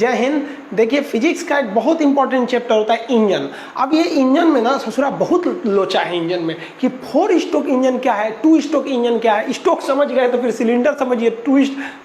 जय हिंद। देखिए फिजिक्स का एक बहुत इंपॉर्टेंट चैप्टर होता है इंजन। अब ये इंजन में ना ससुरा बहुत लोचा है इंजन में कि 4 स्ट्रोक इंजन क्या है, 2 स्ट्रोक इंजन क्या है। स्ट्रोक समझ गए तो फिर सिलेंडर समझिए।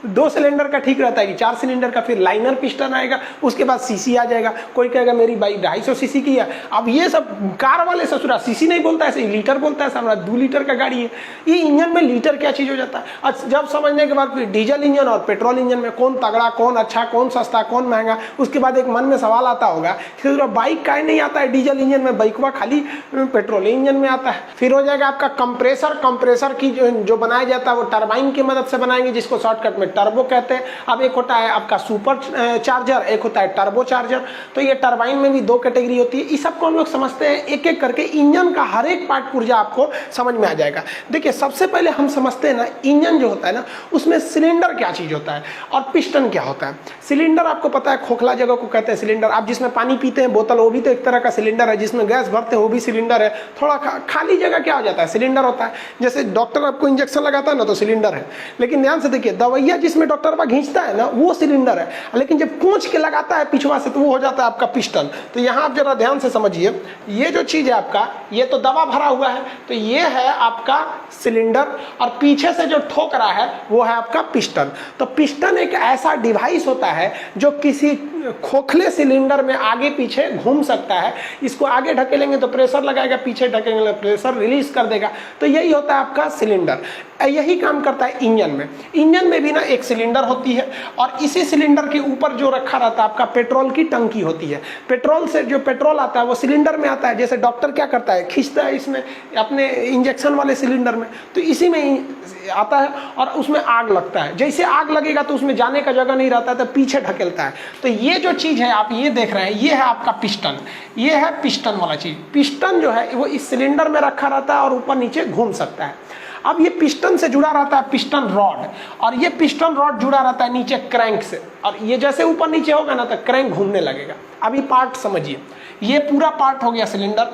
2 सिलेंडर का ठीक रहता है कि 4 सिलेंडर का, फिर लाइनर पिस्टन आएगा, उसके बाद सीसी आ जाएगा। कोई कहेगा मेरी बाइक 250 सीसी की है। अब ये सब कार वाले ससुरा सीसी नहीं बोलता है, ऐसे लीटर बोलता है। सामने 2 लीटर का गाड़ी है, ये इंजन में लीटर क्या चीज हो जाता है। और जब समझने के बाद फिर डीजल इंजन और पेट्रोल इंजन में कौन तगड़ा, कौन अच्छा, कौन सस्ता, कौन महंगा। उसके बाद एक मन में सवाल आता होगा कि बाइक का नहीं आता है डीजल इंजन में, बाइकवा खाली पेट्रोल इंजन में आता है। फिर हो जाएगा आपका कंप्रेसर की जो बनाया जाता है वो टरबाइन की मदद से बनाएंगे, जिसको शॉर्टकट में टर्बो कहते हैं। अब एक होता है आपका सुपर चार्जर, एक होता है टर्बो चार्जर। तो ये टरबाइन में भी 2 कैटेगरी होती है। इस सबको हम लोग समझते हैं एक एक करके। इंजन का हर एक पार्ट पुर्जा आपको समझ में आ जाएगा। देखिए सबसे पहले हम समझते हैं ना इंजन जो होता है ना उसमें सिलेंडर क्या चीज होता है और पिस्टन क्या होता है। सिलेंडर आपको पता है खोखला जगह को कहते हैं सिलेंडर। आप जिसमें पानी पीते हैं बोतल, वो भी तो एक तरह का सिलेंडर है। जिसमें गैस भरते हैं वो भी सिलेंडर है। थोड़ा खाली जगह क्या हो जाता है, सिलेंडर होता है। जैसे डॉक्टर आपको इंजेक्शन लगाता है ना तो सिलेंडर है। लेकिन ध्यान से देखिए दवाइयाँ जिसमें डॉक्टर पर खींचता है ना वो सिलेंडर है, लेकिन जब पूंछ के लगाता है पिछवा से तो वो हो जाता है आपका पिस्टन। तो यहाँ आप जरा ध्यान से समझिए, ये जो चीज है आपका, ये तो दवा भरा हुआ है तो ये है आपका सिलेंडर, और पीछे से जो ठोक रहा है वो है आपका पिस्टन। तो पिस्टन एक ऐसा डिवाइस होता है जो किसी खोखले सिलेंडर में आगे पीछे घूम सकता है। इसको आगे ढकेलेंगे तो प्रेशर लगाएगा, पीछे ढकेलेंगे तो प्रेशर रिलीज कर देगा। तो यही होता है आपका सिलेंडर। यही काम करता है इंजन में। इंजन में भी ना एक सिलेंडर होती है और इसी सिलेंडर के ऊपर जो रखा रहता है आपका पेट्रोल की टंकी होती है। पेट्रोल से जो पेट्रोल आता है वो सिलेंडर में आता है। जैसे डॉक्टर क्या करता है, खींचता है इसमें अपने इंजेक्शन वाले सिलेंडर में, तो इसी में आता है और उसमें आग लगता है। जैसे आग लगेगा तो उसमें जाने का जगह नहीं रहता है तो पीछे ढकेलता है। तो ये जो चीज है आप ये देख रहे हैं, ये है आपका पिस्टन। ये है पिस्टन वाला चीज। पिस्टन जो है वो इस सिलेंडर में रखा रहता है और ऊपर नीचे घूम सकता है। अब ये पिस्टन से जुड़ा रहता है पिस्टन रॉड, और ये पिस्टन रॉड जुड़ा रहता है नीचे क्रैंक से, और ये जैसे ऊपर नीचे होगा ना तो क्रैंक घूमने लगेगा। अभी पार्ट समझिए, ये पूरा पार्ट हो गया सिलेंडर।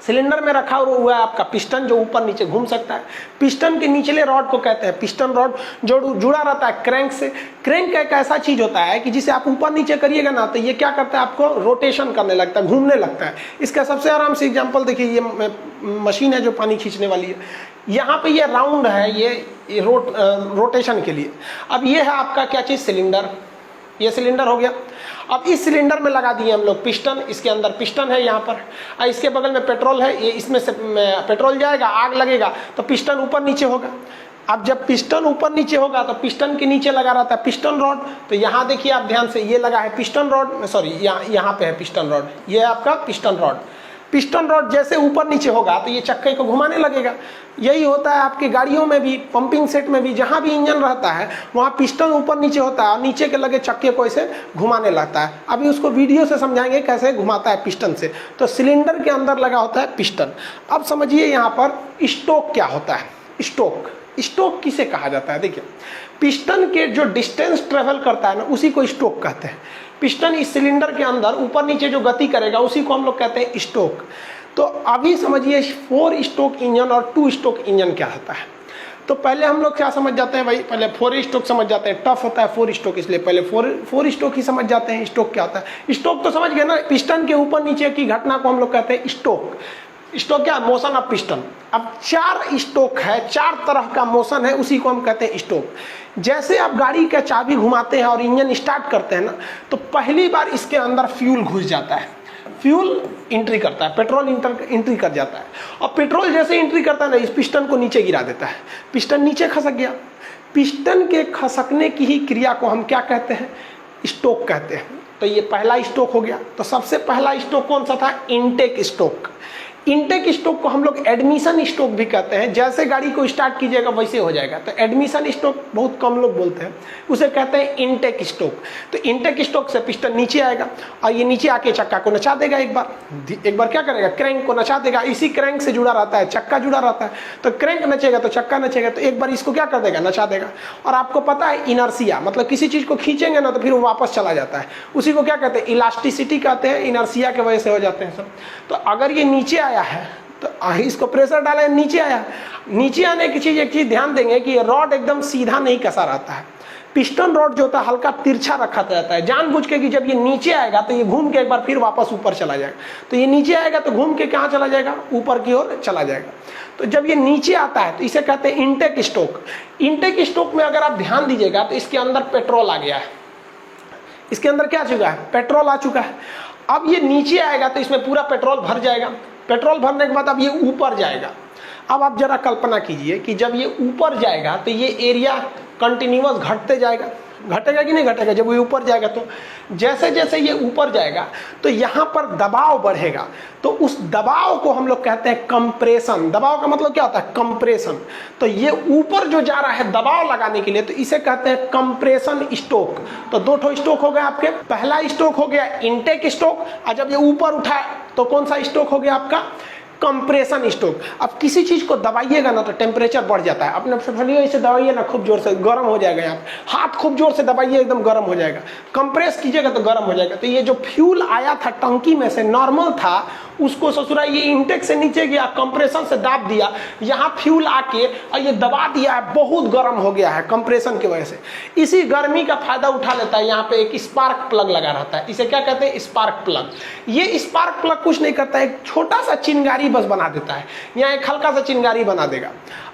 सिलेंडर में रखा हुआ है आपका पिस्टन जो ऊपर नीचे घूम सकता है। पिस्टन के निचले रॉड को कहते हैं पिस्टन रॉड, जो जुड़ा रहता है क्रैंक से। क्रैंक एक ऐसा चीज होता है कि जिसे आप ऊपर नीचे करिएगा ना तो ये क्या करता है, आपको रोटेशन करने लगता है, घूमने लगता है। इसका सबसे आराम से एग्जांपल देखिए, ये मशीन है जो पानी खींचने वाली है। यहाँ पे ये राउंड है, ये रोटेशन के लिए। अब ये है आपका क्या चीज, सिलेंडर। ये सिलेंडर हो गया। अब इस सिलेंडर में लगा दिए हम लोग पिस्टन। इसके अंदर पिस्टन है यहाँ पर, और इसके बगल में पेट्रोल है। ये इसमें से पेट्रोल जाएगा, आग लगेगा तो पिस्टन ऊपर नीचे होगा। अब जब पिस्टन ऊपर नीचे होगा तो पिस्टन के नीचे लगा रहता है पिस्टन रॉड। तो यहाँ देखिए आप ध्यान से, ये लगा है पिस्टन रॉड, सॉरी यहाँ पे है पिस्टन रॉड। ये है आपका पिस्टन रॉड। पिस्टन रॉड जैसे ऊपर नीचे होगा तो ये चक्के को घुमाने लगेगा। यही होता है आपकी गाड़ियों में भी, पंपिंग सेट में भी, जहाँ भी इंजन रहता है वहाँ पिस्टन ऊपर नीचे होता है और नीचे के लगे चक्के को ऐसे घुमाने लगता है। अभी उसको वीडियो से समझाएंगे कैसे घुमाता है पिस्टन से। तो सिलेंडर के अंदर लगा होता है पिस्टन। अब समझिए यहाँ पर स्टोक क्या होता है। स्टोक किसे कहा जाता है, देखिए पिस्टन के जो डिस्टेंस ट्रेवल करता है ना उसी को स्टोक कहते हैं। पिस्टन इस सिलेंडर के अंदर ऊपर नीचे जो गति करेगा उसी को हम लोग कहते हैं स्टोक। तो अभी समझिए 4 स्टोक इंजन और 2 स्टोक इंजन क्या होता है। तो पहले हम लोग क्या समझ जाते हैं भाई, पहले 4 स्टोक समझ जाते हैं। टफ होता है 4 स्टोक, इसलिए पहले 4 स्टोक ही समझ जाते हैं। स्टोक क्या होता है, स्टोक तो समझ गए ना, पिस्टन के ऊपर नीचे की घटना को हम लोग कहते हैं स्टोक। स्टोक क्या, मोशन ऑफ पिस्टन। अब 4 स्टोक है, 4 तरह का मोशन है, उसी को हम कहते हैं स्टोक। जैसे आप गाड़ी का चाबी घुमाते हैं और इंजन स्टार्ट करते हैं ना, तो पहली बार इसके अंदर फ्यूल घुस जाता है, फ्यूल एंट्री करता है, पेट्रोल एंट्री कर जाता है। और पेट्रोल जैसे एंट्री करता है ना, इस पिस्टन को नीचे गिरा देता है। पिस्टन नीचे खसक गया। पिस्टन के खसकने की ही क्रिया को हम क्या कहते हैं, स्टोक कहते हैं। तो ये पहला स्टोक हो गया। तो सबसे पहला स्टोक कौन सा था, इनटेक स्टोक। इनटेक स्टोक को हम लोग एडमिशन स्टोक भी कहते हैं। जैसे गाड़ी को स्टार्ट कीजिएगा वैसे हो जाएगा। तो एडमिशन स्टोक बहुत कम लोग बोलते हैं, उसे कहते हैं इनटेक स्टोक। तो इनटेक स्टोक से पिस्टन नीचे आएगा और ये नीचे आके चक्का को नचा देगा। एक बार क्या करेगा, क्रैंक को नचा देगा। इसी क्रैंक से जुड़ा रहता है चक्का, जुड़ा रहता है। तो क्रैंक नचेगा तो चक्का नचेगा। तो एक बार इसको क्या कर देगा, नचा देगा। और आपको पता है इनर्सिया, मतलब किसी चीज को खींचेंगे ना तो फिर वो वापस चला जाता है। उसी को क्या कहते हैं, इलास्टिसिटी कहते हैं। इनर्सिया के वजह से हो जाते हैं सब। तो अगर ये नीचे आया है तो इसको प्रेशर डाला, नीचे आया। नीचे आने की चीज, एक चीज ध्यान देंगे कि रॉड एकदम सीधा नहीं कसा रहता है। पिस्टन रॉड जो होता है हल्का तिरछा रखा रहता है जानबूझ के कि जब ये नीचे आएगा तो ये घूम के एक बार फिर वापस ऊपर चला जाएगा। तो ये नीचे आएगा तो घूम के कहाँ चला जाएगा, ऊपर की ओर चला जाएगा। तो जब ये नीचे आता है तो इसे कहते हैं इनटेक स्टोक। इनटेक स्टोक में अगर आप ध्यान दीजिएगा तो इसके अंदर पेट्रोल आ गया है, इसके अंदर क्या आ चुका है, पेट्रोल आ चुका है। अब ये नीचे आएगा तो इसमें पूरा पेट्रोल भर जाएगा। पेट्रोल भरने के बाद अब ये ऊपर जाएगा। अब आप जरा कल्पना कीजिए कि जब ये ऊपर जाएगा तो ये एरिया कंटिन्यूअस घटते जाएगा, घटेगा कि नहीं घटेगा। जब ये ऊपर जाएगा तो जैसे जैसे ये ऊपर जाएगा तो यहाँ पर दबाव बढ़ेगा, तो उस दबाव को हम लोग कहते हैं कंप्रेशन। दबाव का मतलब क्या होता है, कंप्रेशन। तो ये ऊपर जो जा रहा है दबाव लगाने के लिए तो इसे कहते हैं कंप्रेशन स्ट्रोक। तो दो ठो स्ट्रोक हो गए आपके। पहला स्ट्रोक हो गया इनटेक स्ट्रोक, और जब ये ऊपर उठा तो कौन सा स्ट्रोक हो गया आपका, कंप्रेशन स्ट्रोक। अब किसी चीज को दबाइएगा ना तो टेम्परेचर बढ़ जाता है। अपने फलियों इसे दबाइए ना खूब जोर से, गर्म हो जाएगा। यहाँ हाथ खूब जोर से दबाइए, एकदम गर्म हो जाएगा। कंप्रेस कीजिएगा तो गर्म हो जाएगा। तो ये जो फ्यूल आया था टंकी में से नॉर्मल था, उसको ससुरा ये इंटेक से नीचे गया, कंप्रेशन से दाब दिया, यहाँ फ्यूल आके और ये दबा दिया है, बहुत गर्म हो गया है कंप्रेशन की वजह से। इसी गर्मी का फायदा उठा लेता है। यहाँ पे एक स्पार्क प्लग लगा रहता है, इसे क्या कहते हैं, स्पार्क प्लग। ये स्पार्क प्लग कुछ नहीं करता है, एक छोटा सा चिंगारी बस बना देता है। यहाँ एक हल्का सा चिंगारी बना देगा।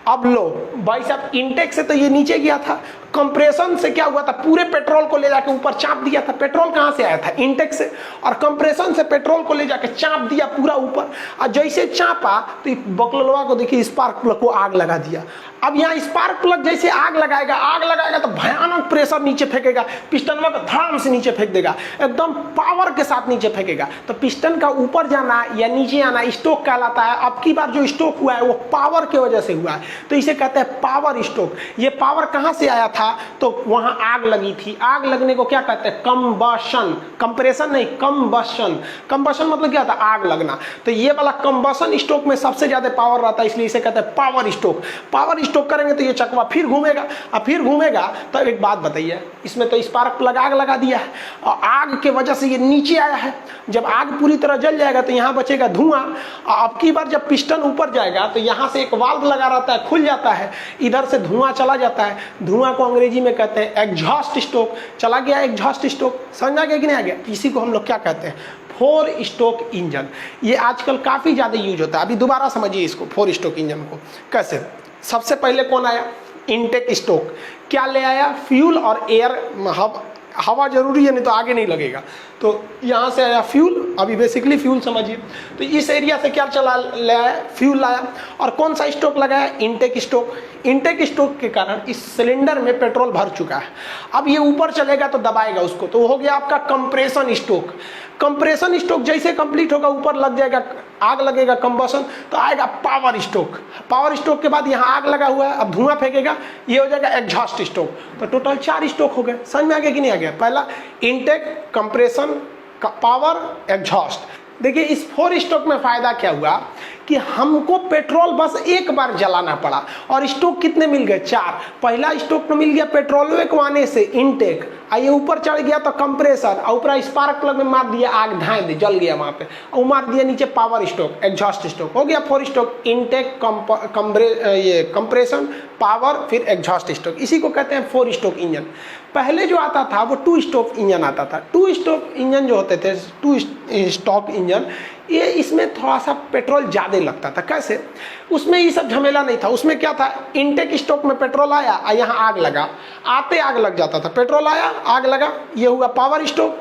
अब लो भाई साहब, इंटेक से तो ये नीचे गया था, कंप्रेशन से क्या हुआ था, पूरे पेट्रोल को ले जाके ऊपर चाप दिया था। पेट्रोल कहाँ से आया था, इंटेक से, और कंप्रेशन से पेट्रोल को ले जाके चाप दिया पूरा ऊपर। और जैसे चापा तो बकलवा को देखिए, स्पार्क प्लग को आग लगा दिया। अब यहाँ स्पार्क प्लग जैसे आग लगाएगा तो भयानक प्रेशर नीचे फेंकेगा, पिस्टन को धड़ाम से नीचे फेंक देगा, एकदम पावर के साथ नीचे फेंकेगा। तो पिस्टन का ऊपर जाना या नीचे आना स्ट्रोक कहलाता है। अब की बार जो स्ट्रोक हुआ है वो पावर की वजह से हुआ है, तो इसे कहते हैं पावर स्ट्रोक। ये पावर कहाँ से आया था, तो वहां आग लगी थी। आग लगने को क्या कहते हैं, कंबशन। कंप्रेशन नहीं, कंबशन। कंबशन मतलब क्या था, आग लगना। तो ये वाला कंबशन स्ट्रोक में सबसे ज्यादा पावर रहता है, इसलिए इसे कहते हैं पावर स्ट्रोक। पावर स्ट्रोक करेंगे तो ये चकवा फिर घूमेगा, और फिर घूमेगा। तो एक बात बताइए, इसमें तो स्पार्क प्लग आग लगा दिया है, और आग के वजह से ये नीचे आया है। जब आग पूरी तरह जल जाएगा तो यहाँ बचेगा धुआं। अब की बार जब पिस्टन ऊपर जाएगा तो यहाँ से एक वाल्व लगा रहता है, खुल जाता है, इधर से धुआं चला जाता है। धुआं को अंग्रेजी में कहते हैं एग्जॉस्ट स्ट्रोक। चला गया एग्जॉस्ट स्ट्रोक, समझ आ गया कि नहीं आ गया। इसी को हम लोग क्या कहते हैं, 4 स्ट्रोक इंजन। ये आजकल काफी ज्यादा यूज होता है। अभी दोबारा समझिए इसको, 4 स्ट्रोक इंजन को कैसे। सबसे पहले कौन आया, इनटेक स्ट्रोक। क्या ले आया, फ्यूल और एयर, हवा जरूरी है, नहीं तो आगे नहीं लगेगा। तो यहाँ से आया फ्यूल, अभी बेसिकली फ्यूल समझिए। तो इस एरिया से क्या चला ले आया, फ्यूल लाया। और कौन सा स्ट्रोक लगाया, इनटेक स्ट्रोक। इनटेक स्ट्रोक के कारण इस सिलेंडर में पेट्रोल भर चुका है। अब ये ऊपर चलेगा तो दबाएगा उसको, तो हो गया आपका कंप्रेशन स्ट्रोक। कंप्रेशन स्ट्रोक जैसे कंप्लीट होगा, ऊपर लग जाएगा, आग लगेगा, कंबशन, तो आएगा पावर स्ट्रोक। पावर स्ट्रोक के बाद यहाँ आग लगा हुआ है, अब धुआं फेंकेगा, ये हो जाएगा एग्जॉस्ट स्ट्रोक। तो टोटल 4 स्ट्रोक हो गए। समझ में आ गया कि नहीं आ गया। पहला इनटेक, कंप्रेशन, पावर, एग्जॉस्ट। देखिए इस 4 स्ट्रोक में फायदा क्या हुआ कि हमको पेट्रोल बस एक बार जलाना पड़ा, और स्ट्रोक कितने मिल गए, 4। पहला स्ट्रोक में मिल गया पेट्रोल एकवाने से, इनटेक, आइए ऊपर चढ़ गया तो कंप्रेसर, और ऊपर स्पार्क प्लग में मार दिया, आग धाए दी, जल गया वहां पे, और मार दिया नीचे पावर स्ट्रोक, एग्जॉस्ट स्ट्रोक। हो गया 4 स्ट्रोक, इनटेक, कंप्रेशन, पावर, फिर एग्जॉस्ट स्ट्रोक। इसी को कहते हैं 4 स्ट्रोक इंजन। पहले जो आता था वो 2 स्ट्रोक इंजन आता था। 2 स्ट्रोक इंजन जो होते थे, 2 स्ट्रोक इंजन, ये इसमें थोड़ा सा पेट्रोल ज़्यादा लगता था। कैसे, उसमें ये सब झमेला नहीं था। उसमें क्या था, इनटेक स्ट्रोक में पेट्रोल आया और यहाँ आग लगा, आते आग लग जाता था। पेट्रोल आया, आग लगा, ये हुआ पावर स्ट्रोक,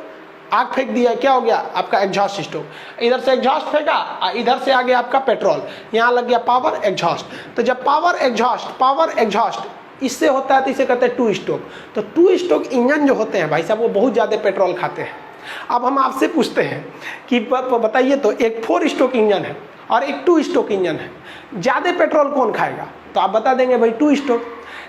आग फेंक दिया, क्या हो गया आपका एग्जॉस्ट स्ट्रोक। इधर से एग्जॉस्ट फेंका, इधर से आ गया आपका पेट्रोल, यहाँ लग गया पावर एग्जॉस्ट। तो जब पावर एग्जॉस्ट इससे होता है तो इसे कहते हैं 2 स्ट्रोक। तो 2 स्ट्रोक इंजन जो होते हैं भाई साहब, वो बहुत ज़्यादा पेट्रोल खाते हैं। अब हम आपसे पूछते हैं कि बताइए तो, एक 4 स्ट्रोक इंजन है और एक 2 स्ट्रोक इंजन है, ज़्यादा पेट्रोल कौन खाएगा? तो आप बता देंगे भाई 2 स्ट्रोक।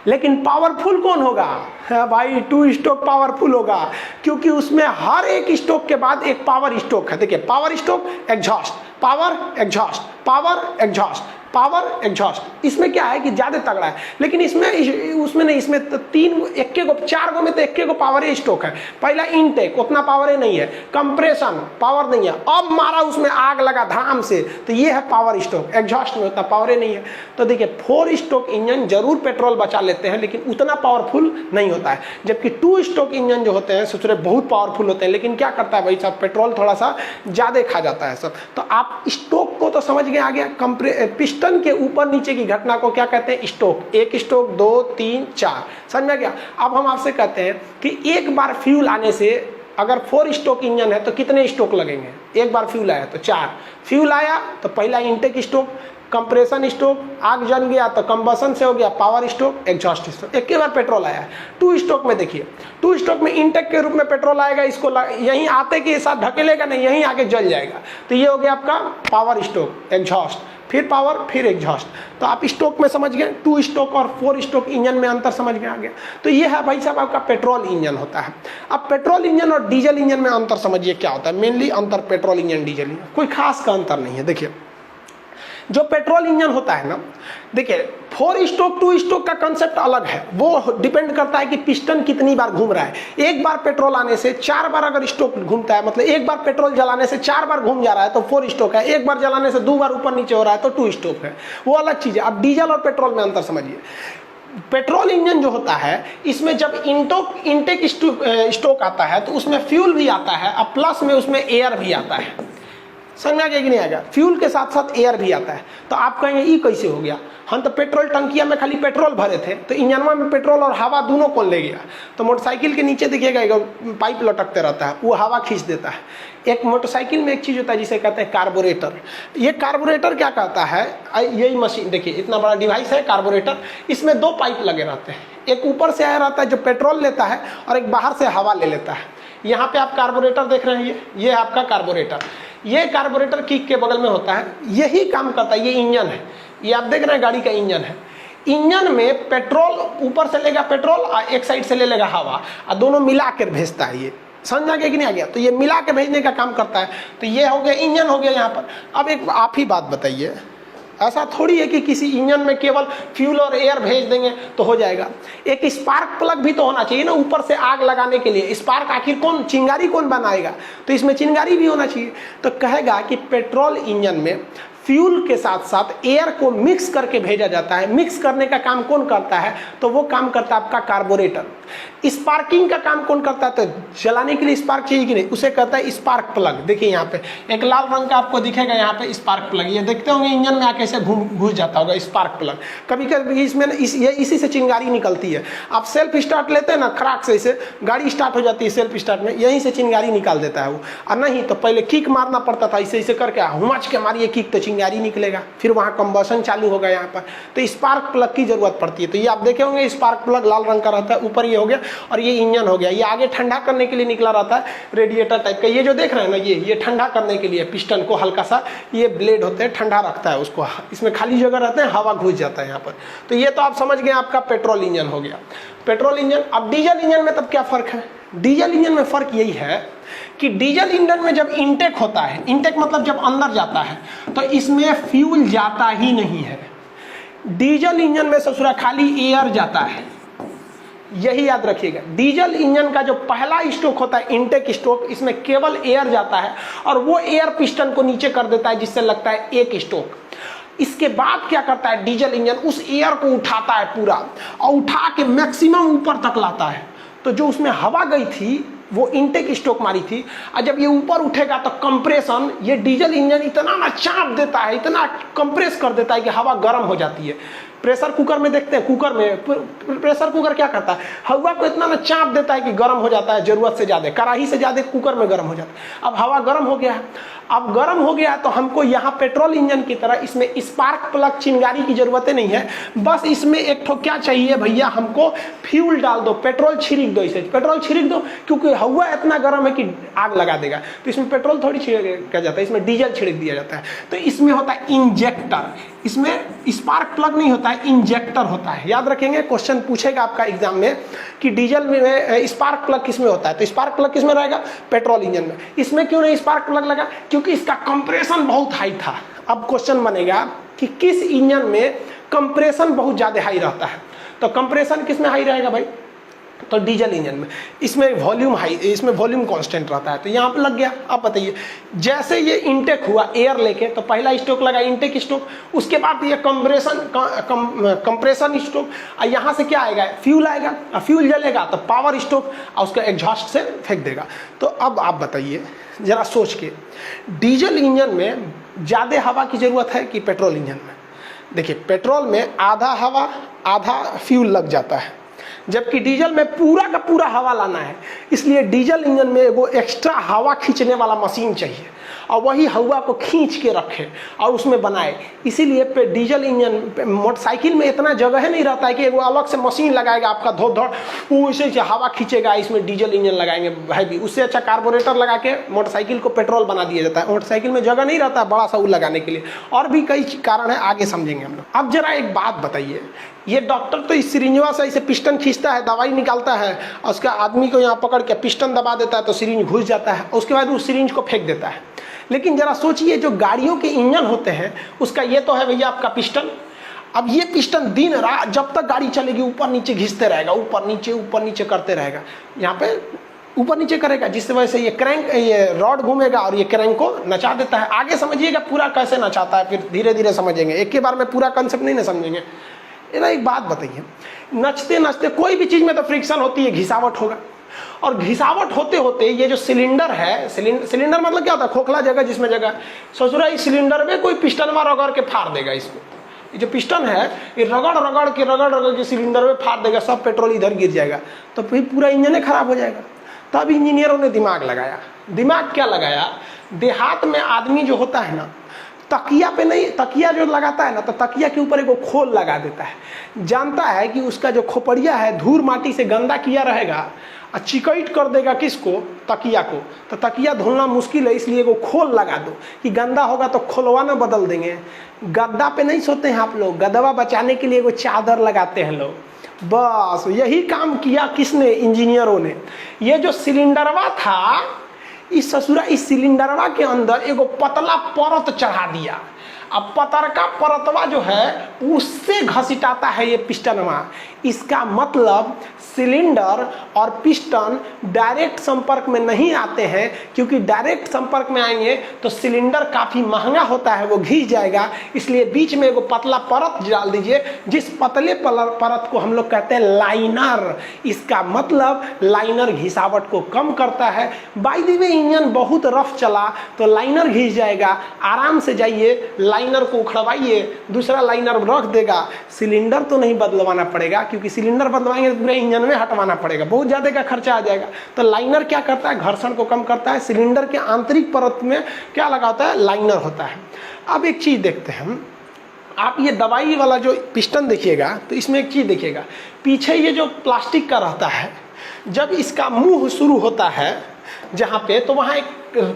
लेकिन पावरफुल कौन होगा? हाँ भाई 2 स्ट्रोक पावरफुल होगा, क्योंकि उसमें हर एक स्ट्रोक के बाद एक पावर स्ट्रोक है। देखिए power stroke, exhaust, power exhaust, power exhaust, power exhaust. इसमें क्या है कि ज्यादा तगड़ा है, लेकिन इसमें उसमें नहीं, इसमें चार गो में तो एक को पावर स्टोक है। पहला इनटेक उतना पावर नहीं है, कंप्रेशन पावर नहीं है, अब मारा उसमें आग लगा धाम से, तो ये है पावर स्टोक। एग्जॉस्ट में उतना पावर नहीं है। तो देखिए 4 स्टोक इंजन जरूर पेट्रोल बचा लेते हैं, लेकिन उतना पावरफुल नहीं होता है, जबकि 2 स्टोक इंजन जो होते हैं सोच बहुत पावरफुल होते हैं, लेकिन क्या करता है भाई साहब, पेट्रोल थोड़ा सा ज्यादा खा जाता है सब। तो आप स्टोक को तो समझ गए आ गया। पिस्टन के ऊपर नीचे की घटना को क्या कहते हैं, स्टोक। 1 स्टोक, 2, 3, 4, समझ में गया। अब हम आपसे कहते हैं कि एक बार फ्यूल आने से, अगर 4 स्टोक इंजन है तो कितने स्टोक लगेंगे। एक बार फ्यूल आया तो 4 फ्यूल आया, तो पहला इंटेक स्टोक, कंप्रेशन स्टोक, आग जल गया तो कंबसन से हो गया पावर स्टोक, एग्जॉस्ट स्टोक। एक बार पेट्रोल आया है। 2 स्टोक में देखिए, 2 स्टोक में इंटेक के रूप में पेट्रोल आएगा, इसको यहीं आते के साथ ढकेलेगा नहीं, यहीं आके जल जाएगा, तो ये हो गया आपका पावर स्टोक, एग्जॉस्ट, फिर पावर, फिर एग्जॉस्ट। तो आप स्टोक में समझ गए, 2 स्टोक और 4 स्टोक इंजन में अंतर समझ में आ गया। तो ये है भाई साहब आपका पेट्रोल इंजन होता है। अब पेट्रोल इंजन और डीजल इंजन में अंतर समझिए क्या होता है। मेनली अंतर पेट्रोल इंजन डीजल इंजन, कोई खास का अंतर नहीं है। देखिए जो पेट्रोल इंजन होता है ना, देखिए 4 स्टोक 2 स्टोक का कंसेप्ट अलग है, वो डिपेंड करता है कि पिस्टन कितनी बार घूम रहा है। एक बार पेट्रोल आने से 4 बार अगर स्टोक घूमता है, मतलब एक बार पेट्रोल जलाने से 4 बार घूम जा रहा है तो 4 स्टोक है। एक बार जलाने से 2 बार ऊपर नीचे हो रहा है तो 2 स्टोक है, वो अलग चीज है। अब डीजल और पेट्रोल में अंतर समझिए। पेट्रोल इंजन जो होता है, इसमें जब इंटेक स्टोक आता है तो उसमें फ्यूल भी आता है और प्लस में उसमें एयर भी आता है। समझ में आ गया कि नहीं आ गया। फ्यूल के साथ साथ एयर भी आता है। तो आप कहेंगे ये कैसे हो गया, हम तो पेट्रोल टंकिया में खाली पेट्रोल भरे थे, तो इंजनवा में पेट्रोल और हवा दोनों कौन ले गया। तो मोटरसाइकिल के नीचे देखिएगा एक पाइप लटकते रहता है, वो हवा खींच देता है। एक मोटरसाइकिल में एक चीज होता है जिसे कहते हैं कार्बोरेटर। ये कार्बोरेटर क्या करता है, यही मशीन देखिए, इतना बड़ा डिवाइस है कार्बोरेटर, इसमें 2 पाइप लगे रहते हैं। एक ऊपर से आया रहता है जो पेट्रोल लेता है, और एक बाहर से हवा ले लेता है। यहाँ पे आप कार्बोरेटर देख रहे हैं, ये है आपका कार्बोरेटर। ये कार्बोरेटर किक के बगल में होता है, यही काम करता है। ये इंजन है, ये आप देख रहे हैं गाड़ी का इंजन है। इंजन में पेट्रोल ऊपर से लेगा पेट्रोल और एक साइड से ले लेगा हवा, और दोनों मिला कर भेजता है। ये समझ आ गया कि नहीं आ गया। तो ये मिला के भेजने का काम करता है। तो ये हो गया इंजन हो गया यहाँ पर। अब एक आप ही बात बताइए, ऐसा थोड़ी है कि किसी इंजन में केवल फ्यूल और एयर भेज देंगे तो हो जाएगा। एक स्पार्क प्लग भी तो होना चाहिए ना, ऊपर से आग लगाने के लिए। स्पार्क आखिर कौन, चिंगारी कौन बनाएगा, तो इसमें चिंगारी भी होना चाहिए। तो कहेगा कि पेट्रोल इंजन में फ्यूल के साथ साथ एयर को मिक्स करके भेजा जाता है। मिक्स करने का काम कौन करता है, तो वो काम करता है आपका कार्बोरेटर। स्पार्किंग का काम कौन करता है, तो जलाने के लिए स्पार्क चाहिए कि नहीं, उसे कहता है स्पार्क प्लग। देखिए यहाँ पे एक लाल रंग का आपको दिखेगा, यहाँ पे स्पार्क प्लग, ये देखते होंगे इंजन में आके ऐसे घुस जाता होगा स्पार्क प्लग। कभी कभी इसमें इसी से चिंगारी निकलती है। आप सेल्फ स्टार्ट लेते हैं ना, खराक से इसे गाड़ी स्टार्ट हो जाती है सेल्फ स्टार्ट में, यहीं से चिंगारी निकाल देता है वो। और नहीं तो पहले किक मारना पड़ता था, इसे इसे करके हुमच के मारिए किक तो चिंगारी निकलेगा, फिर वहाँ कंबसन चालू होगा यहाँ पर। तो स्पार्क प्लग की जरूरत पड़ती है। तो ये आप देखे होंगे स्पार्क प्लग लाल रंग का रहता है, ऊपर ये हो गया, और ये इंजन हो गया। ये आगे ठंडा करने के लिए निकला रहता है, रेडिएटर टाइप का। ये जो देख रहे हैं ना, ये ठंडा करने के लिए पिस्टन को हल्का सा ये ब्लेड होते हैं, ठंडा रखता है उसको। इसमें खाली जगह रहते हैं, हवा घुस जाता है यहाँ पर। तो ये तो आप समझ गए आपका पेट्रोल इंजन हो गया, पेट्रोल इंजन। अब डीजल इंजन में तब क्या फर्क है, डीजल इंजन में फर्क यही है कि डीजल इंजन में जब इंटेक होता है, इंटेक मतलब जब अंदर जाता है, तो इसमें फ्यूल जाता ही नहीं है। डीजल इंजन में ससुरा खाली एयर जाता है, यही याद रखिएगा। डीजल इंजन का जो पहला स्ट्रोक होता है इंटेक स्ट्रोक, इसमें केवल एयर जाता है और वो एयर पिस्टन को नीचे कर देता है, जिससे लगता है एक स्ट्रोक। इसके बाद क्या करता है डीजल इंजन, उस एयर को उठाता है पूरा और उठा के मैक्सिमम ऊपर तक लाता है। तो जो उसमें हवा गई थी वो इंटेक स्ट्रोक मारी थी, और जब ये ऊपर उठेगा तो कंप्रेशन, ये डीजल इंजन इतना ना चाप देता है, इतना कंप्रेस कर देता है कि हवा गर्म हो जाती है। प्रेशर कुकर में देखते हैं, कुकर में प्रेशर कुकर क्या करता है, हवा को इतना ना चाप देता है कि गर्म हो जाता है, जरूरत से ज़्यादा, कढ़ाई से ज़्यादा कुकर में गर्म हो जाता है। अब हवा गर्म हो गया है, अब गर्म हो गया तो हमको यहाँ पेट्रोल इंजन की तरह इसमें स्पार्क प्लग चिंगारी की जरूरत नहीं है। बस इसमें एक ठो क्या चाहिए भैया, हमको फ्यूल डाल दो, पेट्रोल छिड़क दो, इसे पेट्रोल छिड़क दो, क्योंकि हवा इतना गर्म है कि आग लगा देगा। तो इसमें पेट्रोल थोड़ी छिड़का जाता है, इसमें डीजल छिड़क दिया जाता है। तो इसमें होता है इंजेक्टर, इसमें स्पार्क प्लग नहीं होता है, इंजेक्टर होता है। याद रखेंगे, क्वेश्चन पूछेगा आपका एग्जाम में कि डीजल में स्पार्क प्लग किसमें होता है, तो स्पार्क प्लग किसमें रहेगा, पेट्रोल इंजन में। इसमें क्यों नहीं स्पार्क प्लग लगा, क्योंकि इसका कंप्रेशन बहुत हाई था। अब क्वेश्चन बनेगा कि किस इंजन में कंप्रेशन बहुत ज़्यादा हाई रहता है। तो कंप्रेशन किस में हाई रहेगा भाई, तो डीजल इंजन में। इसमें वॉल्यूम हाई, इसमें वॉल्यूम कांस्टेंट रहता है, तो यहाँ पे लग गया। अब बताइए, जैसे ये इनटेक हुआ एयर लेके, तो पहला स्ट्रोक लगा इनटेक स्ट्रोक, उसके बाद ये कंप्रेशन स्ट्रोक, और यहाँ से क्या आएगा, फ्यूल आएगा, और फ्यूल जलेगा तो पावर स्ट्रोक, और उसका एग्जॉस्ट से फेंक देगा। तो अब आप बताइए जरा सोच के, डीजल इंजन में ज़्यादा हवा की ज़रूरत है कि पेट्रोल इंजन में? देखिए, पेट्रोल में आधा हवा आधा फ्यूल लग जाता है, जबकि डीजल में पूरा का पूरा हवा लाना है। इसलिए डीजल इंजन में वो एक्स्ट्रा हवा खींचने वाला मशीन चाहिए, और वही हवा को खींच के रखे और उसमें बनाए। इसीलिए पे डीजल इंजन, मोटरसाइकिल में इतना जगह नहीं रहता है कि वो अलग से मशीन लगाएगा आपका धो धड़, वो इसे हवा खींचेगा, इसमें डीजल इंजन लगाएंगे भाई भी। उससे अच्छा कार्बोरेटर लगा के मोटरसाइकिल को पेट्रोल बना दिया जाता है। मोटरसाइकिल में जगह नहीं रहता बड़ा सा वो लगाने के लिए, और भी कई कारण है, आगे समझेंगे हम लोग। अब जरा एक बात बताइए, ये डॉक्टर तो इस सिरिंजवा से इसे पिस्टन खींचता है, दवाई निकालता है, और उसका आदमी को यहाँ पकड़ के पिस्टन दबा देता है तो सिरिंज घुस जाता है, उसके बाद उस सिरिंज को फेंक देता है। लेकिन जरा सोचिए, जो गाड़ियों के इंजन होते हैं उसका ये तो है भैया आपका पिस्टन। अब ये पिस्टन दिन रात जब तक गाड़ी चलेगी ऊपर नीचे घिसते रहेगा, ऊपर नीचे करते रहेगा, यहाँ पे ऊपर नीचे करेगा, जिससे वजह से ये क्रैंक, ये रॉड घूमेगा और ये क्रैंक को नचा देता है। आगे समझिएगा पूरा कैसे नचाता है, फिर धीरे धीरे समझेंगे, एक ही बार में पूरा कंसेप्ट नहीं ना समझेंगे। ना एक बात बताइए, नचते नचते कोई भी चीज़ में तो फ्रिक्शन होती है, घिसावट होगा, और घिसावट होते होते ये जो सिलेंडर है, सिलेंडर मतलब क्या होता है, खोखला जगह जिसमें जगह, सोचो इस सिलेंडर में कोई पिस्टनवा रगड़ के फाड़ देगा इसको। ये जो पिस्टन है ये रगड़ के सिलेंडर में फाड़ देगा, सब पेट्रोल इधर गिर जाएगा, तो फिर पूरा इंजन खराब हो जाएगा। तब इंजीनियरों ने दिमाग लगाया। दिमाग क्या लगाया, देहात में आदमी जो होता है ना, तकिया पे नहीं, तकिया जो लगाता है ना, तो तकिया के ऊपर एक खोल लगा देता है। जानता है कि उसका जो खोपड़िया है धूल माटी से गंदा किया रहेगा, और चिकैट कर देगा किसको, तकिया को, तो तकिया धुलना मुश्किल है, इसलिए वो खोल लगा दो कि गंदा होगा तो खोलवाना बदल देंगे। गद्दा पे नहीं सोते हैं आप लोग, गदवा बचाने के लिए वो चादर लगाते हैं लोग। बस यही काम किया किसने, इंजीनियरों ने। ये जो सिलेंडरवा था, इस सिलेंडरवा के अंदर एगो पतला परत चढ़ा दिया। अब पतरका परतवा जो है उससे घसीटाता है ये पिस्टनवा। इसका मतलब सिलेंडर और पिस्टन डायरेक्ट संपर्क में नहीं आते हैं, क्योंकि डायरेक्ट संपर्क में आएंगे तो सिलेंडर काफ़ी महंगा होता है, वो घिस जाएगा। इसलिए बीच में एगो पतला परत डाल दीजिए, जिस पतले परत को हम लोग कहते हैं लाइनर। इसका मतलब लाइनर घिसावट को कम करता है। बाय द वे इंजन बहुत रफ चला तो लाइनर घिस जाएगा, आराम से जाइए, लाइनर को उखड़वाइए, दूसरा लाइनर रख देगा। सिलेंडर तो नहीं बदलवाना पड़ेगा, क्योंकि सिलेंडर बदलवाएंगे तो पूरे इंजन में हटवाना पड़ेगा, बहुत ज़्यादा का खर्चा आ जाएगा। तो लाइनर क्या करता है, घर्षण को कम करता है। सिलेंडर के आंतरिक परत में क्या लगा होता है, लाइनर होता है। अब एक चीज़ देखते हैं हम, आप ये दवाई वाला जो पिस्टन देखिएगा तो इसमें एक चीज़ देखिएगा, पीछे ये जो प्लास्टिक का रहता है, जब इसका मुंह शुरू होता है जहाँ पे, तो वहाँ एक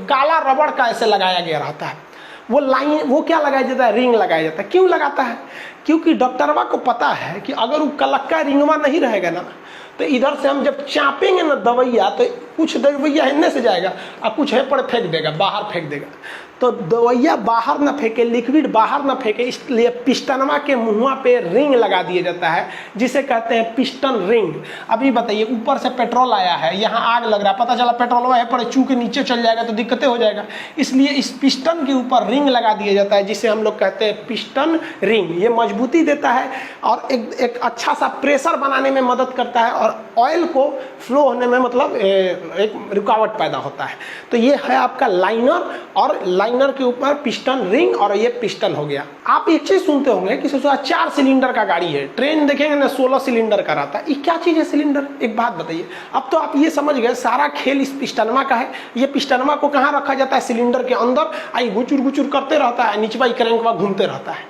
काला रबड़ का ऐसे लगाया गया रहता है। वो लाइन, वो क्या लगाया जाता है, रिंग लगाया जाता है। क्यों लगाता है, क्योंकि डॉक्टरवा को पता है कि अगर वो कलक्का रिंगवा नहीं रहेगा ना, तो इधर से हम जब चापेंगे ना दवैया, तो कुछ दवैया हिन्ने से जाएगा और कुछ है पर फेंक देगा, बाहर फेंक देगा। तो दवैया बाहर ना फेंके, लिक्विड बाहर ना फेंके, इसलिए पिस्टनवा के मुँह पे रिंग लगा दिया जाता है, जिसे कहते हैं पिस्टन रिंग। अभी बताइए, ऊपर से पेट्रोल आया है, यहाँ आग लग रहा है, पता चला पेट्रोल है पर चू के नीचे चल जाएगा तो दिक्कतें हो जाएगा। इसलिए इस पिस्टन के ऊपर रिंग लगा दिया जाता है, जिसे हम लोग कहते हैं पिस्टन रिंग। ये मजबूती देता है और एक अच्छा सा प्रेशर बनाने में मदद करता है, और ऑयल को फ्लो होने में मतलब एक रुकावट पैदा होता है। तो ये है आपका लाइनर, और लाइनर के ऊपर पिस्टन रिंग, और ये पिस्टन हो गया। आप एक चीज सुनते होंगे कि 4 सिलेंडर का गाड़ी है, ट्रेन देखेंगे ना 16 सिलेंडर का रहता है। ये क्या चीज है सिलेंडर, एक बात बताइए। अब तो आप ये समझ गए सारा खेल इस पिस्टनमा का है। ये पिस्टनमा को कहाँ रखा जाता है, सिलेंडर के अंदर, आई गुचुर गुचुर करते रहता है, नीचवा क्रैंकवा घूमते रहता है।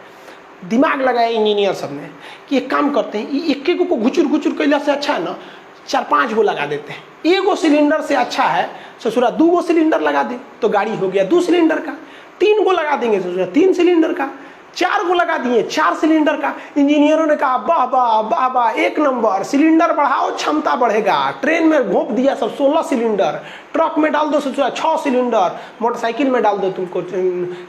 दिमाग लगाया इंजीनियर सब ने कि एक काम करते हैं, एक एक को घुचुर घुचुर कैला से अच्छा है ना 4-5 गो लगा देते हैं। एगो सिलेंडर से अच्छा है ससुरा 2 गो सिलेंडर लगा दे, तो गाड़ी हो गया 2 सिलेंडर का। 3 गो लगा देंगे ससुरा 3 सिलेंडर का। 4 को लगा दिए, 4 सिलेंडर का। इंजीनियरों ने कहा वाह वाह वाह वाह, 1 नंबर, सिलेंडर बढ़ाओ क्षमता बढ़ेगा। ट्रेन में घोंप दिया सब 16 सिलेंडर, ट्रक में डाल दो 6 सिलेंडर, मोटरसाइकिल में डाल दो तुमको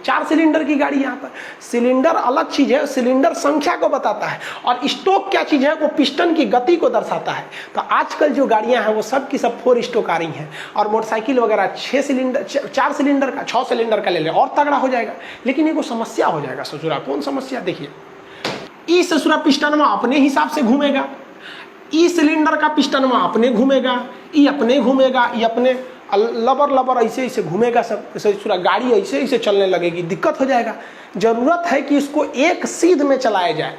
4 सिलेंडर की गाड़ी। यहाँ पर सिलेंडर अलग चीज है, सिलेंडर संख्या को बताता है, और स्टोक क्या चीज है, वो पिस्टन की गति को दर्शाता है। तो आजकल जो गाड़ियां हैं वो सब की सब 4 स्टोक आ रही हैं, और मोटरसाइकिल वगैरह 6 सिलेंडर, 4 सिलेंडर का, 6 सिलेंडर का ले ले और तगड़ा हो जाएगा। लेकिन एगो समस्या हो जाएगा ससुरा। कौन समस्या? देखिए, ई ससुरा पिस्टन में अपने हिसाब से घूमेगा, ई सिलेंडर का पिस्टन में अपने घूमेगा, ई अपने घूमेगा, ई अपने लबर लबर ऐसे ऐसे घूमेगा सब, ससुरा गाड़ी ऐसे ऐसे चलने लगेगी, दिक्कत हो जाएगा। जरूरत है कि इसको एक सीध में चलाया जाए।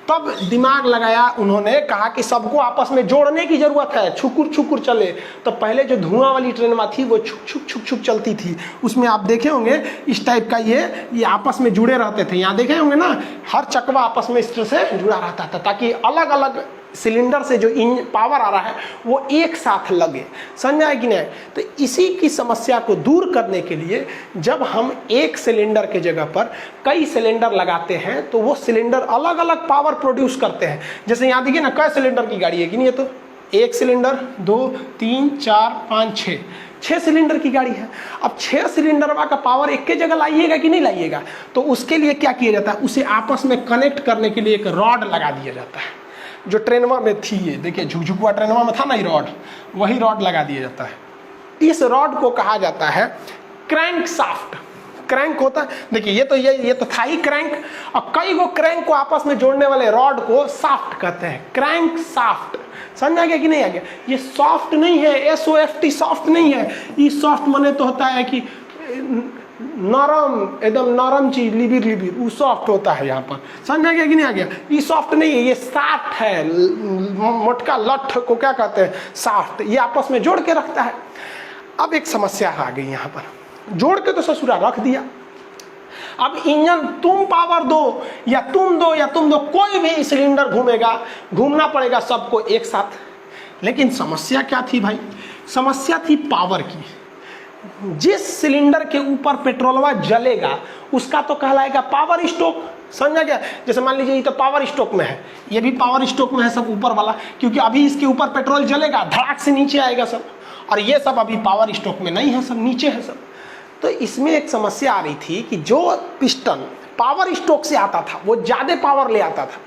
तब दिमाग लगाया उन्होंने, कहा कि सबको आपस में जोड़ने की जरूरत है, छुकुर छुकुर चले। तो पहले जो धुआं वाली ट्रेन में थी वो छुक छुक छुक छुक चलती थी, उसमें आप देखे होंगे इस टाइप का ये आपस में जुड़े रहते थे। यहाँ देखे होंगे ना, हर चकवा आपस में इस तरह से जुड़ा रहता था, ताकि अलग अलग सिलेंडर से जो पावर आ रहा है वो एक साथ लगे। समझ आए कि नहीं? तो इसी की समस्या को दूर करने के लिए जब हम एक सिलेंडर के जगह पर कई सिलेंडर लगाते हैं तो वो सिलेंडर अलग अलग पावर प्रोड्यूस करते हैं। जैसे यहाँ देखिए ना, कई सिलेंडर की गाड़ी है कि नहीं? ये तो 1 सिलेंडर, 2, 3, 4, 5, 6 सिलेंडर की गाड़ी है। अब 6 सिलेंडर का पावर एक के जगह लाइएगा कि नहीं लाइएगा? तो उसके लिए क्या किया जाता है, उसे आपस में कनेक्ट करने के लिए एक रॉड लगा दिया जाता है, जो ट्रेनवा में थी। ये देखिए, झुकझुकुआ ट्रेनवा में था ना, ये रॉड, वही रॉड लगा दिया जाता है। इस रॉड को कहा जाता है क्रैंक साफ्ट। क्रैंक होता है, देखिए ये तो था ही क्रैंक, और कई गो क्रैंक को आपस में जोड़ने वाले रॉड को साफ्ट कहते हैं, क्रैंक साफ्ट। समझ आ गया कि नहीं आ गया? ये सॉफ्ट नहीं है, SOFT सॉफ्ट नहीं है। ये सॉफ्ट माने तो होता है कि नरम, एकदम नरम चीज, लिबिर लिबिर, वो सॉफ्ट होता है। यहाँ पर समझ आ गया कि नहीं आ गया? ये सॉफ्ट नहीं है, ये साफ्ट है। मोटका लठ को क्या कहते हैं? साफ्ट। ये आपस में जोड़ के रखता है। अब एक समस्या आ गई यहाँ पर, जोड़ के तो ससुरा रख दिया। अब इंजन तुम पावर दो या तुम दो या तुम दो, कोई भी सिलेंडर घूमेगा, घूमना पड़ेगा सबको एक साथ। लेकिन समस्या क्या थी भाई? समस्या थी पावर की। जिस सिलेंडर के ऊपर पेट्रोलवा जलेगा उसका तो कहलाएगा पावर स्टोक। समझा गया? जैसे मान लीजिए ये तो पावर स्टोक में है, ये भी पावर स्टोक में है सब ऊपर वाला, क्योंकि अभी इसके ऊपर पेट्रोल जलेगा, धड़ाक से नीचे आएगा सब, और ये सब अभी पावर स्टोक में नहीं है, सब नीचे है सब। तो इसमें एक समस्या आ रही थी कि जो पिस्टन पावर स्टोक से आता था वो ज़्यादा पावर ले आता था,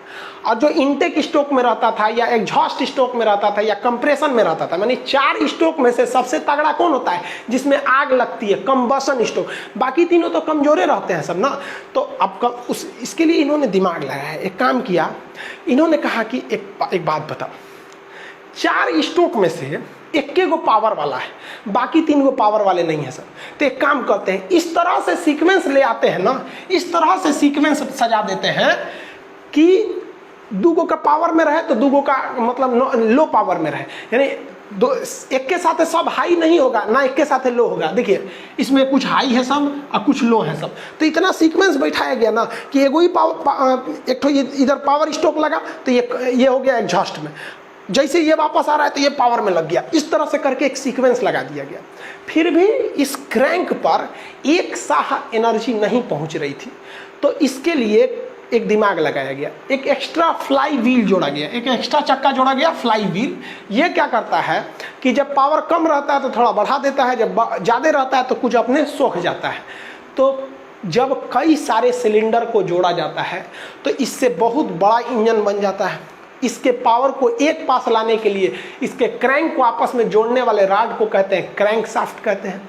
और जो इनटेक स्टोक में रहता था या एग्जॉस्ट स्टोक में रहता था या कंप्रेशन में रहता था, यानी 4 स्टोक में से सबसे तगड़ा कौन होता है? जिसमें आग लगती है, कंबशन स्टोक। बाकी तीनों तो कमजोरे रहते हैं सब ना। तो अब इसके लिए इन्होंने दिमाग लगाया, एक काम किया। इन्होंने कहा कि एक बात बताओ, 4 स्टोक में से एक गो पावर वाला है, बाकी 3 गो पावर वाले नहीं है सर। तो एक काम करते हैं, इस तरह से सीक्वेंस ले आते हैं ना, इस तरह से सीक्वेंस सजा देते हैं कि 2 गो का पावर में रहे तो 2 गो का मतलब लो पावर में रहे, यानी एक के साथ सब हाई नहीं होगा ना, एक के साथ लो होगा। देखिए इसमें कुछ हाई है सब और कुछ लो है सब। तो इतना सीक्वेंस बैठाया गया ना कि एगो ही एक तो इधर पावर स्टोक लगा तो ये हो गया एग्जॉस्ट में, जैसे ये वापस आ रहा है तो ये पावर में लग गया। इस तरह से करके एक सीक्वेंस लगा दिया गया। फिर भी इस क्रैंक पर एक साह एनर्जी नहीं पहुंच रही थी, तो इसके लिए एक दिमाग लगाया गया, एक एक्स्ट्रा फ्लाई व्हील जोड़ा गया, एक एक्स्ट्रा चक्का जोड़ा गया, फ्लाई व्हील। ये क्या करता है कि जब पावर कम रहता है तो थोड़ा बढ़ा देता है, जब ज़्यादा रहता है तो कुछ अपने सोख जाता है। तो जब कई सारे सिलेंडर को जोड़ा जाता है तो इससे बहुत बड़ा इंजन बन जाता है। इसके पावर को एक पास लाने के लिए इसके क्रैंक को आपस में जोड़ने वाले रॉड को कहते हैं क्रैंक शाफ्ट कहते हैं।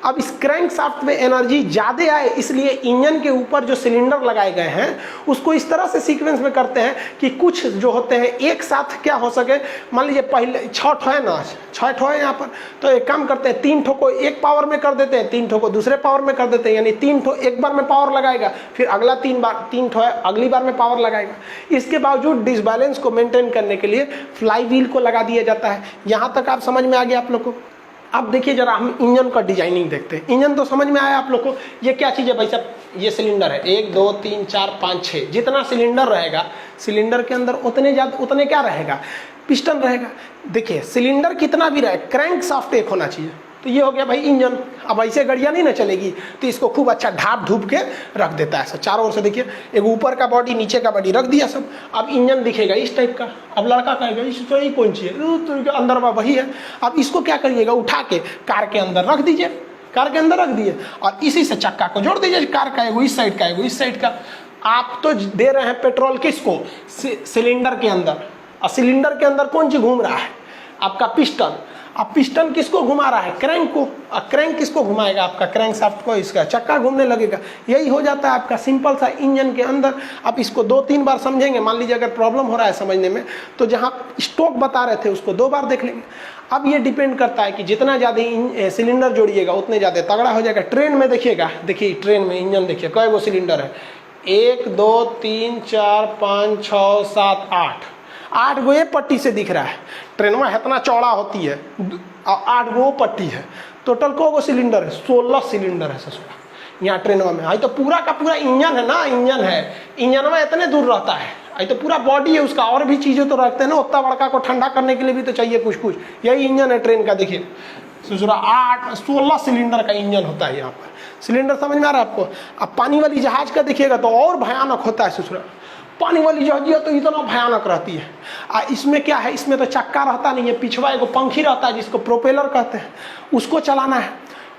अब इस क्रैंक शाफ्ट में एनर्जी ज़्यादा आए इसलिए इंजन के ऊपर जो सिलेंडर लगाए गए हैं उसको इस तरह से सीक्वेंस में करते हैं कि कुछ जो होते हैं एक साथ क्या हो सके। मान लीजिए पहले 6 ठो है ना, 6 ठो है यहाँ पर, तो एक काम करते हैं 3 ठो को एक पावर में कर देते हैं, 3 ठो को दूसरे पावर में कर देते हैं, यानी 3 ठो एक बार में पावर लगाएगा, फिर अगला 3 ठो है अगली बार में पावर लगाएगा। इसके बावजूद डिसबैलेंस को मेंटेन करने के लिए फ्लाई व्हील को लगा दिया जाता है। यहाँ तक आप समझ में आ गया आप लोग को? अब देखिए जरा हम इंजन का डिजाइनिंग देखते हैं। इंजन तो समझ में आया आप लोग को, ये क्या चीज़ है भाई साहब? ये सिलेंडर है, 1 2 3 4 5 6, जितना सिलेंडर रहेगा सिलेंडर के अंदर उतने क्या रहेगा? पिस्टन रहेगा। देखिए सिलेंडर कितना भी रहे, क्रैंक शाफ्ट एक होना चाहिए। तो ये हो गया भाई इंजन। अब ऐसे गाड़ियाँ नहीं ना चलेगी, तो इसको खूब अच्छा ढाप धूप के रख देता है। चारों ओर से देखिए, एक ऊपर का बॉडी नीचे का बॉडी रख दिया सब। अब इंजन दिखेगा इस टाइप का। अब लड़का कहेगा इसको यही कौन सी है, तो अंदर वही है। अब इसको क्या करिएगा, उठा के कार के अंदर रख दीजिए, कार के अंदर रख दिए और इसी से चक्का को जोड़ दीजिए। कार का एगो इस साइड का, एगो इस साइड का। आप तो दे रहे हैं पेट्रोल किसको, सिलेंडर के अंदर। और सिलेंडर के अंदर कौन सी घूम रहा है, आपका पिस्टन। अब पिस्टन किसको घुमा रहा है, क्रैंक को। और क्रैंक किसको घुमाएगा, आपका क्रैंक शाफ्ट को, इसका चक्का घूमने लगेगा। यही हो जाता है आपका सिंपल सा इंजन के अंदर। आप इसको 2-3 बार समझेंगे। मान लीजिए अगर प्रॉब्लम हो रहा है समझने में, तो जहाँ स्टोक बता रहे थे उसको 2 बार देख लेंगे। अब ये डिपेंड करता है कि जितना ज़्यादा सिलेंडर जोड़िएगा उतने ज़्यादा तगड़ा हो जाएगा। ट्रेन में देखिएगा, देखिए ट्रेन में इंजन देखिए कई गो सिलेंडर है, 1 2 3 4 5 6 7 8 गो ये पट्टी से दिख रहा है। ट्रेन में इतना चौड़ा होती है, 8 गो पट्टी है। टोटल को गो सिलेंडर है, 16 सिलेंडर है ससुरा यहाँ ट्रेन में। आई तो पूरा का पूरा इंजन है ना, इंजन है। इंजन में इतने दूर रहता है, आई तो पूरा बॉडी है उसका। और भी चीज़ें तो रखते हैं ना, उतना बड़का को ठंडा करने के लिए भी तो चाहिए कुछ कुछ। यही इंजन है ट्रेन का। देखिए ससुरा 16 सिलेंडर का इंजन होता है यहाँ पर। सिलेंडर समझ में आ रहा है आपको। अब पानी वाली जहाज का देखिएगा तो और भयानक होता है ससुरा। पानी वाली जहाजिया तो इतना भयानक रहती है। इसमें क्या है, इसमें तो चक्का रहता नहीं है, पिछवा एगो पंखी रहता है जिसको प्रोपेलर कहते हैं, उसको चलाना है।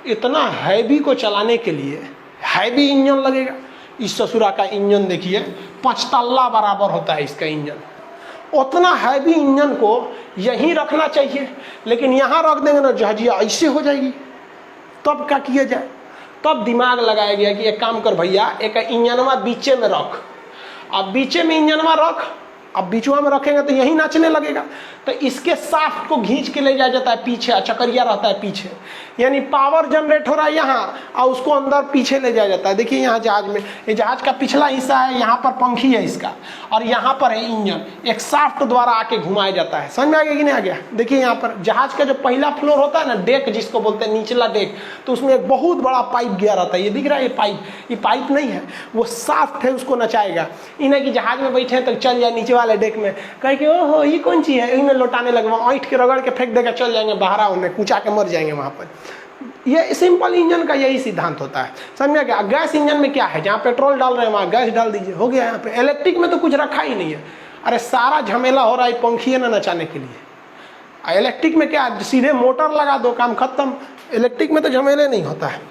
इतना हैवी को चलाने के लिए हैवी इंजन लगेगा। इस ससुरा का इंजन देखिए 5 तल्ला बराबर होता है इसका इंजन। उतना हैवी इंजन को यहीं रखना चाहिए, लेकिन यहाँ रख देंगे ना जहाजिया ऐसे हो जाएगी। तब क्या किया जाए, तब दिमाग लगाया गया कि एक काम कर भैया, एक इंजनवा बीचे में रख। अब बीचे में इंजनवा रख, अब बीचवा में रखेंगे तो यही नाचने लगेगा। तो इसके शाफ्ट को खींच के ले जाया जाता है पीछे, चकरिया रहता है पीछे, यानी पावर जनरेट हो रहा है यहाँ और उसको अंदर पीछे ले जाया जाता है। देखिए यहाँ जहाज में, ये जहाज का पिछला हिस्सा है, यहाँ पर पंखी है इसका और यहाँ पर है इंजन। एक शाफ्ट द्वारा आके घुमाया जाता है। समझ में आ गया कि नहीं आ गया। देखिए यहाँ पर जहाज का जो पहला फ्लोर होता है ना, डेक जिसको बोलते हैं, निचला डेक, तो उसमें एक बहुत बड़ा पाइप गया रहता है। ये दिख रहा है, ये पाइप नहीं है, वो शाफ्ट है, उसको नचाएगा। इन्हें कि जहाज में बैठे तो चल जाए नीचे वाले डेक में, कहे कि ओहो ये कौन चीज़ है, इनमें लौटाने लगे, वहाँ ऐंठ के रगड़ के फेंक देकर चल जाएंगे बाहर, उन्हें कुचा के मर जाएंगे वहाँ पर। ये सिंपल इंजन का यही सिद्धांत होता है। समझ गया। गैस इंजन में क्या है, जहाँ पेट्रोल डाल रहे हैं वहाँ गैस डाल दीजिए, हो गया। यहाँ पे इलेक्ट्रिक में तो कुछ रखा ही नहीं है। अरे सारा झमेला हो रहा है पंखी ना नचाने के लिए। इलेक्ट्रिक में क्या, सीधे मोटर लगा दो, काम खत्म। इलेक्ट्रिक में तो झमेले नहीं होता है।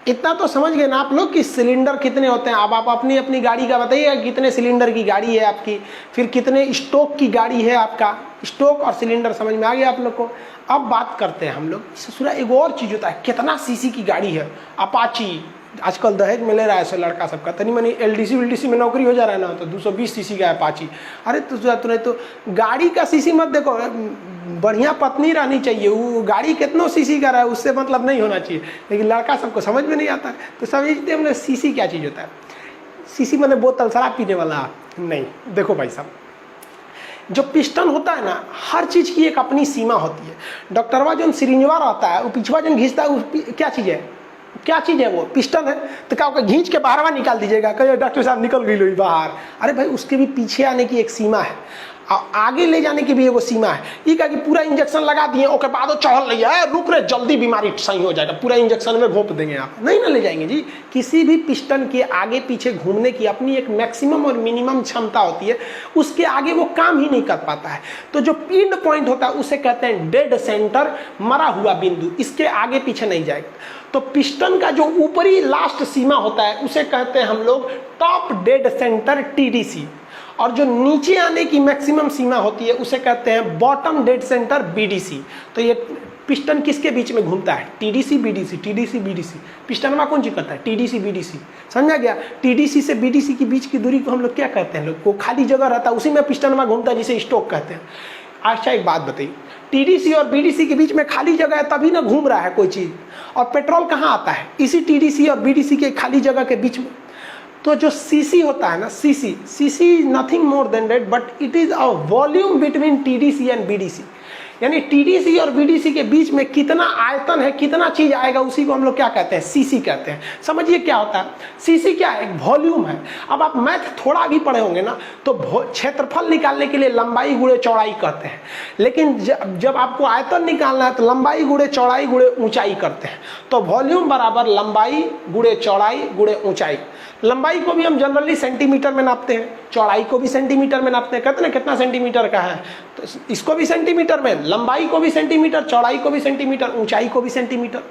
इतना तो समझ गए ना आप लोग कि सिलेंडर कितने होते हैं। अब आप अपनी अपनी गाड़ी का बताइए, कितने सिलेंडर की गाड़ी है आपकी, फिर कितने स्टोक की गाड़ी है आपका। स्टोक और सिलेंडर समझ में आ गया आप लोग को। अब बात करते हैं हम लोग ससुरा, एक और चीज़ होता है, कितना सीसी की गाड़ी है। अपाची आजकल दहेज में ले रहा है ऐसे लड़का सबका, तनी मनी LDC में नौकरी हो जा रहा है ना, तो 220 सीसी का है अपाची। अरे तो गाड़ी का सीसी मत देखो, बढ़िया पत्नी रहनी चाहिए। वो गाड़ी कितनों सीसी का रहा है उससे मतलब नहीं होना चाहिए, लेकिन लड़का सबको समझ में नहीं आता है। तो समझते हम लोग सीसी क्या चीज़ होता है। सीसी मतलब बोतल शराब पीने वाला नहीं। देखो भाई साहब, जो पिस्टन होता है ना, हर चीज़ की एक अपनी सीमा होती है। डॉक्टरवा जो सिरिंजवा रहता है, वो पिछवा जो घींचता है, क्या चीज़ है, क्या चीज़ है, वो पिस्टन है। तो क्या घींच के बाहरवा निकाल दीजिएगा, कहिए डॉक्टर साहब निकल गई लो बाहर। अरे भाई, उसके भी पीछे आने की एक सीमा है और आगे ले जाने की भी एगो सीमा है। ये क्या कि पूरा इंजेक्शन लगा दिए, उसके बाद वो चढ़ रही है, रुक रहे, जल्दी बीमारी सही हो जाएगा, पूरा इंजेक्शन में घोंप देंगे आप, नहीं ना ले जाएंगे जी। किसी भी पिस्टन के आगे पीछे घूमने की अपनी एक मैक्सिमम और मिनिमम क्षमता होती है, उसके आगे वो काम ही नहीं कर पाता है। तो जो एंड पॉइंट होता है उसे कहते हैं डेड सेंटर, मरा हुआ बिंदु, इसके आगे पीछे नहीं जाएगा। तो पिस्टन का जो ऊपरी लास्ट सीमा होता है उसे कहते हैं हम लोग टॉप डेड सेंटर TDC, और जो नीचे आने की मैक्सिमम सीमा होती है उसे कहते हैं बॉटम डेड सेंटर BDC। तो ये पिस्टन किसके बीच में घूमता है, TDC BDC। पिस्टन में कौन चीज करता है, TDC BDC। समझा गया। TDC से BDC की बीच की दूरी को हम लोग क्या कहते हैं, लोग को खाली जगह रहता है, उसी में पिस्टन में घूमता है, जिसे स्टोक कहते हैं। अच्छा एक बात बताइए, TDC और BDC के बीच में खाली जगह है तभी ना घूम रहा है कोई चीज़, और पेट्रोल कहाँ आता है, इसी TDC और BDC के खाली जगह के बीच में। तो जो CC होता है ना, CC nothing more than that, but it is a volume between TDC and BDC। यानी टीडीसी और बीडीसी के बीच में कितना आयतन है, कितना चीज आएगा, उसी को हम लोग क्या कहते हैं, सीसी कहते हैं। समझिए क्या होता है सीसी, क्या है, एक वॉल्यूम है। अब आप मैथ थोड़ा भी पढ़े होंगे ना, तो क्षेत्रफल निकालने के लिए लंबाई गुणे चौड़ाई कहते हैं, लेकिन जब आपको आयतन निकालना है तो लंबाई गुणे चौड़ाई गुणे ऊंचाई करते हैं। तो वॉल्यूम बराबर लंबाई गुणे चौड़ाई गुणे ऊंचाई। लंबाई को भी हम जनरली सेंटीमीटर में नापते हैं, चौड़ाई को भी सेंटीमीटर में नापते हैं। कहते हैं कितना सेंटीमीटर का है, तो इसको भी सेंटीमीटर में, लंबाई को भी सेंटीमीटर, चौड़ाई को भी सेंटीमीटर, ऊंचाई को भी सेंटीमीटर।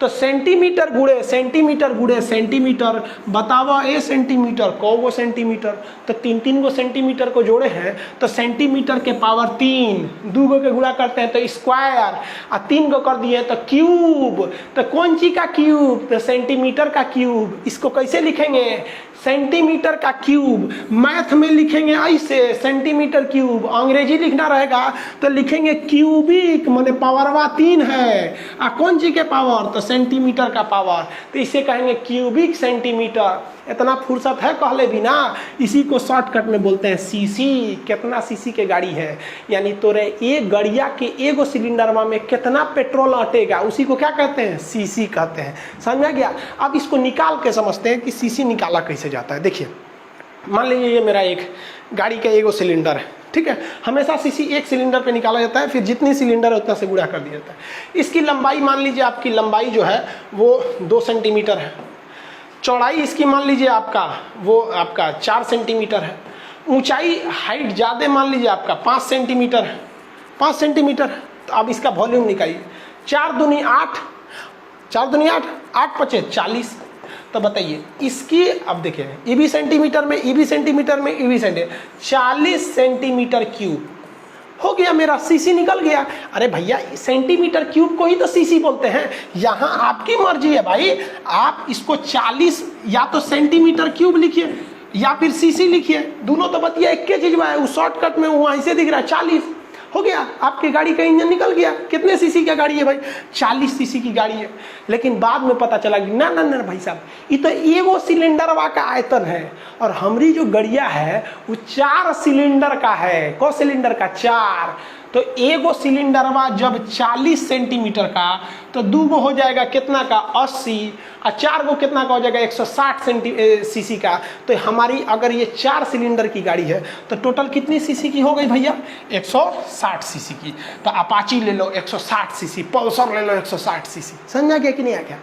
तो सेंटीमीटर गुणे सेंटीमीटर, बताओ ए सेंटीमीटर को सेंटीमीटर, तो तीन तीन गो सेंटीमीटर को जोड़े हैं तो सेंटीमीटर के पावर 3, 2 गो के गुणा करते हैं तो स्क्वायर, और 3 गो कर दिए तो क्यूब। तो कौन सी का क्यूब, तो सेंटीमीटर का क्यूब। इसको कैसे लिखेंगे, सेंटीमीटर का क्यूब। मैथ में लिखेंगे ऐसे सेंटीमीटर क्यूब, अंग्रेजी लिखना रहेगा तो लिखेंगे क्यूबिक, माने पावरवा 3 है, और कौन सी के पावर, तो सेंटीमीटर का पावर, तो इसे कहेंगे क्यूबिक सेंटीमीटर। इतना फुर्सत है कहले बिना, इसी को शॉर्टकट में बोलते हैं सीसी। कितना सीसी के गाड़ी है, यानी तोरे एक गड़िया के एगो सिलेंडरवा में कितना पेट्रोल अटेगा, उसी को क्या कहते हैं, सीसी कहते हैं। समझ गया। अब इसको निकाल के समझते हैं कि सीसी निकाला कैसे जाता है। देखिए, मान लीजिए ये मेरा एक गाड़ी का एगो सिलेंडर है, ठीक है। हमेशा सीसी एक सिलेंडर पे निकाला जाता है, फिर जितनी सिलेंडर है उतना से गुणा कर दिया जाता है। इसकी लंबाई मान लीजिए, आपकी लंबाई जो है वो 2 सेंटीमीटर है, चौड़ाई इसकी मान लीजिए आपका 4 सेंटीमीटर है, ऊंचाई हाइट ज़्यादा मान लीजिए आपका 5 सेंटीमीटर है, 5 सेंटीमीटर। तो अब इसका वॉल्यूम निकालिए, 4 दूनी 8, 4 दूनी 8, 8 पचे 40। तो बताइए इसकी, अब देखिए ये भी सेंटीमीटर में, ये भी सेंटीमीटर में, ये भी सेंटीमीटर, 40 सेंटीमीटर क्यूब हो गया मेरा, सीसी निकल गया। अरे भैया सेंटीमीटर क्यूब को ही तो सीसी बोलते हैं। यहाँ आपकी मर्जी है भाई, आप इसको 40 या तो सेंटीमीटर क्यूब लिखिए या फिर सीसी लिखिए, दोनों तो बतिया एक के चीज है। उस शॉर्टकट में वहाँ से दिख रहा है 40, हो गया, आपकी गाड़ी का इंजन निकल गया। कितने सीसी की गाड़ी है भाई, 40 सीसी की गाड़ी है। लेकिन बाद में पता चला कि ना ना ना भाई साहब, ये तो एगो सिलेंडरवा का आयतन है, और हमारी जो गड़िया है वो 4 सिलेंडर का है। कौ सिलेंडर का, 4। तो एगो सिलेंडरवा जब 40 सेंटीमीटर का, तो 2 गो हो जाएगा कितना का, 80, और 4 गो कितना का हो जाएगा, 160 सीसी का। तो हमारी अगर ये 4 सिलेंडर की गाड़ी है तो टोटल कितनी सीसी की हो गई भैया, 160 सीसी की। तो अपाची ले लो 160 सीसी, पल्सर ले लो 160 सीसी। समझा गया कि नहीं आ गया।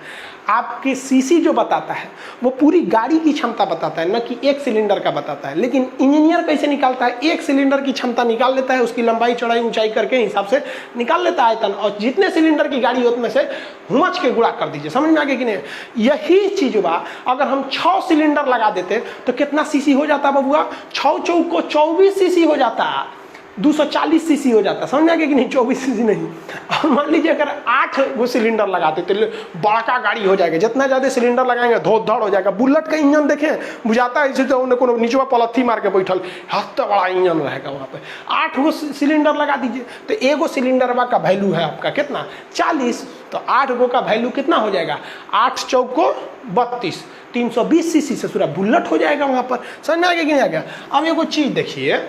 आपकी सीसी जो बताता है वो पूरी गाड़ी की क्षमता बताता है, न कि एक सिलेंडर का बताता है। लेकिन इंजीनियर कैसे निकालता है, एक सिलेंडर की क्षमता निकाल लेता है, उसकी लंबाई चौड़ाई ऊंचाई करके हिसाब से निकाल लेता है आयतन, और जितने सिलेंडर की गाड़ी उसमें से हुमच के गुणा कर दीजिए। समझ में आ गया कि नहीं। यही चीज बा, अगर हम 6 सिलेंडर लगा देते तो कितना सीसी हो जाता बबुआ, 6 चौक को 24 सीसी हो जाता, 240 सीसी हो जाता। समझ आ गया कि नहीं, 24 सीसी नहीं। और मान लीजिए अगर 8 गो सिलेंडर लगाते तो बड़का गाड़ी हो जाएगा। जितना ज्यादा सिलेंडर लगाएंगे धोध धाड़ हो जाएगा। बुलेट का इंजन देखें, बुझाता है इसे तो उन्हें नीचवा पलथी मार के बैठल, हफ्ता बड़ा इंजन रहेगा वहाँ पे। 8 गो सिलेंडर लगा दीजिए तो एगो सिलेंडर का वैल्यू है आपका कितना, 40। तो 8 गो का वैल्यू कितना हो जाएगा, 8 चौक को 32, 320 सीसी से पूरा बुलेट हो जाएगा वहाँ पर। समझ में आ गया कि नहीं आ गया। अब एगो चीज देखिए,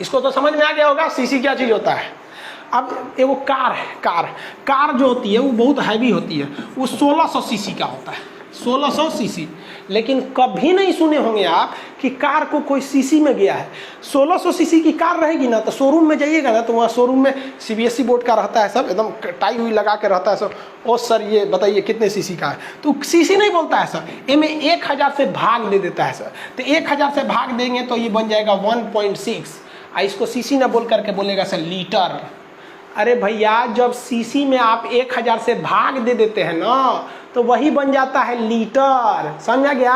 इसको तो समझ में आ गया होगा सीसी क्या चीज होता है। अब एगो कार है, कार जो होती है वो बहुत हैवी होती है, वो 1600 सीसी का होता है, 1600 सीसी। लेकिन कभी नहीं सुने होंगे आप कि कार को कोई सीसी में गया है। 1600 सीसी की कार रहेगी ना, तो शोरूम में जाइएगा ना, तो वहाँ शोरूम में सीबीएसई बोर्ड का रहता है, सब एकदम टाई हुई लगा के रहता है सब। और सर ये बताइए कितने सीसी का है, तो सीसी नहीं बोलता है सर, इनमें 1000 से भाग दे देता है सर। तो 1000 से भाग देंगे तो ये बन जाएगा 1.6। इसको सीसी ना बोल करके बोलेगा सर लीटर। अरे भैया जब सीसी में आप 1000 से भाग दे देते हैं ना, तो वही बन जाता है लीटर। समझा गया।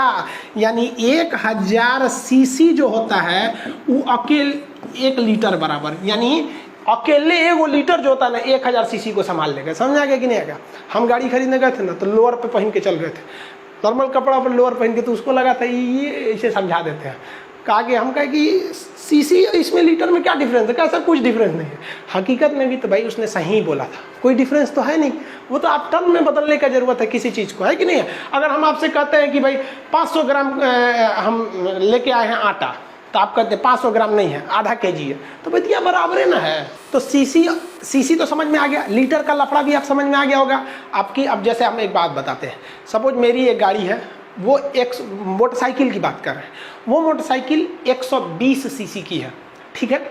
यानी 1000 सीसी जो होता है वो अकेले 1 लीटर बराबर, यानी अकेले एगो लीटर जो होता है ना 1000 सीसी को संभाल लेगा। समझा गया कि नहीं आएगा। हम गाड़ी खरीदने गए थे ना, तो लोअर पे पहन के चल रहे थे, नॉर्मल कपड़ा पर लोअर पहन के, तो उसको लगा था ये इसे समझा देते हैं। कहा कि हम कहे कि सीसी इसमें लीटर में क्या डिफरेंस है, कैसा कुछ डिफरेंस नहीं है। हकीकत में भी तो भाई उसने सही ही बोला था, कोई डिफरेंस तो है नहीं। वो तो आप टन में बदलने का जरूरत है किसी चीज़ को, है कि नहीं है। अगर हम आपसे कहते हैं कि भाई 500 ग्राम हम लेके आए हैं आटा, तो आप कहते हैं 500 ग्राम नहीं है, आधा केजी है, तो भैया बराबर ना है। तो सीसी तो समझ में आ गया, लीटर का लफड़ा भी आप समझ में आ गया होगा आपकी। अब जैसे हम एक बात बताते हैं, सपोज मेरी एक गाड़ी है, वो एक मोटरसाइकिल की बात कर रहे हैं, वो मोटरसाइकिल 120 सीसी की है, ठीक है,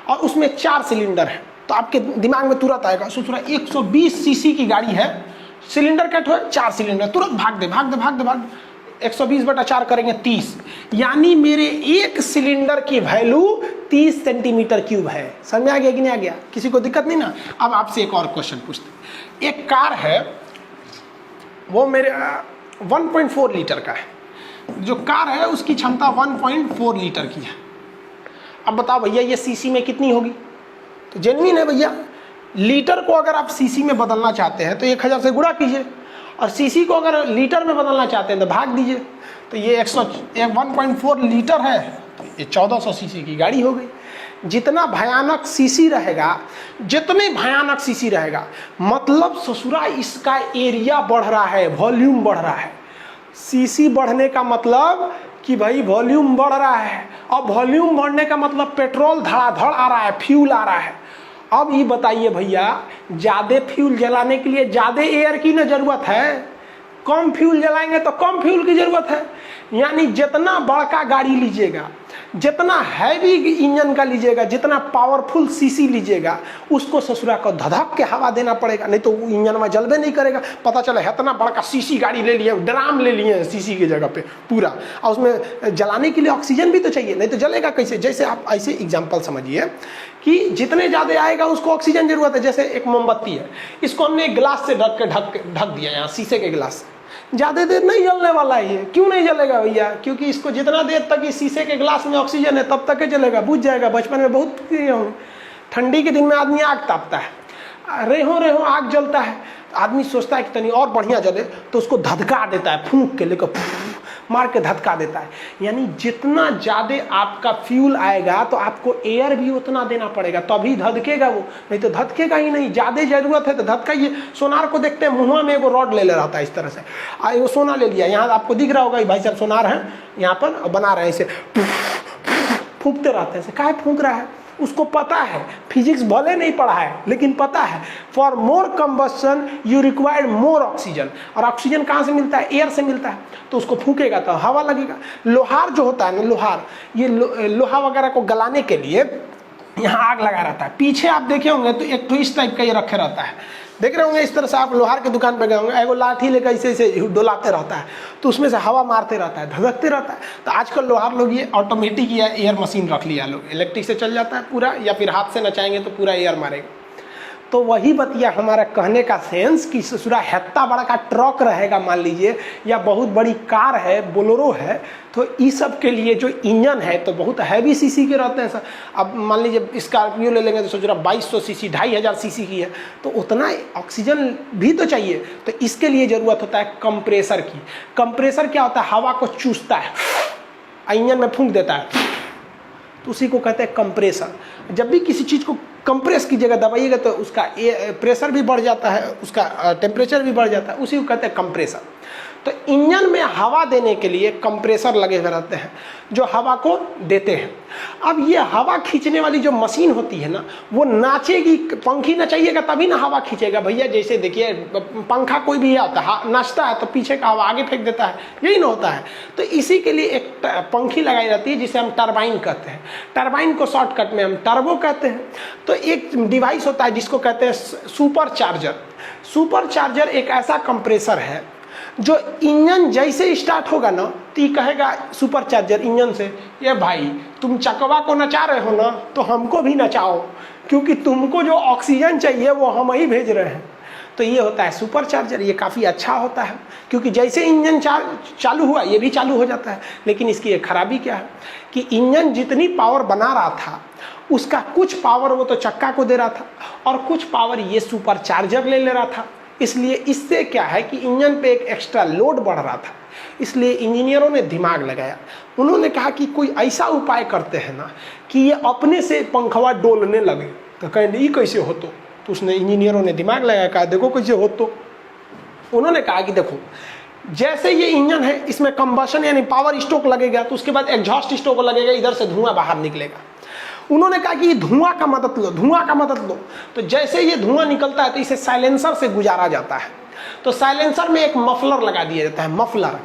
और उसमें 4 सिलेंडर है। तो आपके दिमाग में तुरंत आएगा, सोच रहा 120 सीसी की गाड़ी है, सिलेंडर कट हो 4 सिलेंडर, तुरंत भाग दे 120/4 करेंगे 30, यानी मेरे एक सिलेंडर की वैल्यू 30 सेंटीमीटर क्यूब है। समझ में आ गया कि नहीं आ गया? किसी को दिक्कत नहीं ना? अब आपसे एक और क्वेश्चन पूछते हैं। एक कार है, वो मेरे 1.4 लीटर का है, जो कार है उसकी क्षमता 1.4 लीटर की है। अब बताओ भैया ये सीसी में कितनी होगी? तो जेन्युइन है भैया, लीटर को अगर आप सीसी में बदलना चाहते हैं तो 1000 से गुणा कीजिए, और सीसी को अगर लीटर में बदलना चाहते हैं तो भाग दीजिए। तो ये 1.4 लीटर है, तो ये 1400 सीसी की गाड़ी हो गई। जितना भयानक सीसी रहेगा, जितने भयानक सीसी रहेगा, मतलब ससुरा इसका एरिया बढ़ रहा है, वॉल्यूम बढ़ रहा है। सीसी बढ़ने का मतलब कि भाई वॉल्यूम बढ़ रहा है, और वॉल्यूम बढ़ने का मतलब पेट्रोल धड़ाधड़ आ रहा है, फ्यूल आ रहा है। अब ये बताइए भैया, ज़्यादा फ्यूल जलाने के लिए ज़्यादा एयर की ना जरूरत है, कम फ्यूल जलाएंगे तो कम फ्यूल की जरूरत है। यानी जितना बड़का गाड़ी लीजिएगा, जितना हैवी इंजन का लीजिएगा, जितना पावरफुल सीसी लीजिएगा, उसको ससुरा को धधक के हवा देना पड़ेगा, नहीं तो वो इंजन में जलबे नहीं करेगा। पता चला इतना बड़का सीसी गाड़ी ले लिए, ड्राम ले लिए सीसी की जगह पे पूरा, और उसमें जलाने के लिए ऑक्सीजन भी तो चाहिए, नहीं तो जलेगा कैसे? जैसे आप ऐसे एग्जाम्पल समझिए कि जितने ज़्यादा आएगा उसको ऑक्सीजन जरूरत है। जैसे एक मोमबत्ती है, इसको हमने एक गिलास से ढक दिया, यहाँ शीशे के गिलास से, ज़्यादा देर नहीं जलने वाला है ये। क्यों नहीं जलेगा भैया? क्योंकि इसको जितना देर तक इस शीशे के गिलास में ऑक्सीजन है तब तक ही जलेगा, बुझ जाएगा। बचपन में बहुत किए होंगे, ठंडी के दिन में आदमी आग तापता है, रेहो आग जलता है, आदमी सोचता है कि तनी और बढ़िया जले, तो उसको धधका देता है, फूंक के लेकर मार के धधका देता है। यानी जितना ज़्यादा आपका फ्यूल आएगा तो आपको एयर भी उतना देना पड़ेगा, तभी धधकेगा वो, नहीं तो धधकेगा ही नहीं। ज़्यादा जरूरत है तो धधकाइए। सोनार को देखते हैं, मुँह में एगो रॉड ले रहता है इस तरह से, वो सोना ले लिया, यहाँ आपको दिख रहा होगा भाई साहब सोनार है, यहाँ पर बना रहे हैं, इसे फूंकते रहते हैं। काहे फूंक रहा है? उसको पता है, फिजिक्स भले नहीं पढ़ा है लेकिन पता है, for more combustion you required more oxygen. और ऑक्सीजन कहाँ से मिलता है? एयर से मिलता है। तो उसको फूकेगा तो हवा लगेगा। लोहार जो होता है ना, लोहार, ये लोहा वगैरह को गलाने के लिए यहाँ आग लगा रहता है। पीछे आप देखे होंगे तो एक तो इस टाइप का ये रखे रहता है, देख रहे होंगे इस तरह से। आप लोहार की दुकान पर गए होंगे, एगो लाठी लेकर ऐसे डोलाते रहता है, तो उसमें से हवा मारते रहता है, धधकते रहता है। तो आजकल लोहार लोग ये ऑटोमेटिक या एयर मशीन रख लिया लोग, इलेक्ट्रिक से चल जाता है पूरा, या फिर हाथ से नचाएंगे तो पूरा एयर मारेगा। तो वही बतिया हमारा कहने का सेंस कि ससुरा हेत्ता बड़ा का ट्रक रहेगा मान लीजिए, या बहुत बड़ी कार है, बोलेरो है, तो इस सब के लिए जो इंजन है तो बहुत हैवी सीसी के रहते हैं सर। अब मान लीजिए स्कॉर्पियो ले लेंगे तो सोच रहा 2200 सीसी, 2500 सीसी की है, तो उतना ऑक्सीजन भी तो चाहिए। तो इसके लिए ज़रूरत होता है कंप्रेसर की। कंप्रेसर क्या होता है? हवा को चूसता है, इंजन में फूंक देता है, तो उसी को कहते हैं कंप्रेसर। जब भी किसी चीज़ को कंप्रेस की जगह दबाइएगा तो उसका प्रेशर भी बढ़ जाता है, उसका टेम्परेचर भी बढ़ जाता है, उसी को कहते हैं कंप्रेसर। तो इंजन में हवा देने के लिए कंप्रेसर लगे हुए रहते हैं जो हवा को देते हैं। अब ये हवा खींचने वाली जो मशीन होती है ना, वो नाचेगी, पंखी नचाइएगा तभी ना हवा खींचेगा भैया। जैसे देखिए पंखा कोई भी आता है, नाचता है तो पीछे का हवा आगे फेंक देता है, यही ना होता है। तो इसी के लिए एक पंखी लगाई जाती है जिसे हम टरबाइन कहते हैं। टरबाइन को शॉर्टकट में हम टर्बो कहते हैं। तो एक डिवाइस होता है जिसको कहते हैं सुपर चार्जर। सुपर चार्जर एक ऐसा कंप्रेसर है जो इंजन जैसे स्टार्ट होगा ना तो कहेगा सुपर चार्जर इंजन से, ये भाई तुम चकवा को नचा रहे हो ना, तो हमको भी नचाओ, क्योंकि तुमको जो ऑक्सीजन चाहिए वो हम ही भेज रहे हैं। तो ये होता है सुपर चार्जर। ये काफ़ी अच्छा होता है क्योंकि जैसे इंजन चालू हुआ ये भी चालू हो जाता है। लेकिन इसकी एक खराबी क्या है कि इंजन जितनी पावर बना रहा था उसका कुछ पावर वो तो चक्का को दे रहा था और कुछ पावर ये सुपर चार्जर ले रहा था। इसलिए इससे क्या है कि इंजन पे एक एक्स्ट्रा लोड बढ़ रहा था। इसलिए इंजीनियरों ने दिमाग लगाया, उन्होंने कहा कि कोई ऐसा उपाय करते हैं ना कि ये अपने से पंखवा डोलने लगे। तो कहें ये कैसे हो? तो उसने इंजीनियरों ने दिमाग लगाया, कहा देखो कैसे हो। तो उन्होंने कहा कि देखो जैसे ये इंजन है, इसमें कंबशन यानी पावर स्ट्रोक लगेगा, तो उसके बाद एग्जॉस्ट स्ट्रोक लगेगा, इधर से धुआं बाहर निकलेगा। उन्होंने कहा कि धुआं का मदद लो, धुआं का मदद लो। तो जैसे ये धुआं निकलता है तो इसे साइलेंसर से गुजारा जाता है। तो साइलेंसर में एक मफलर लगा दिया जाता है।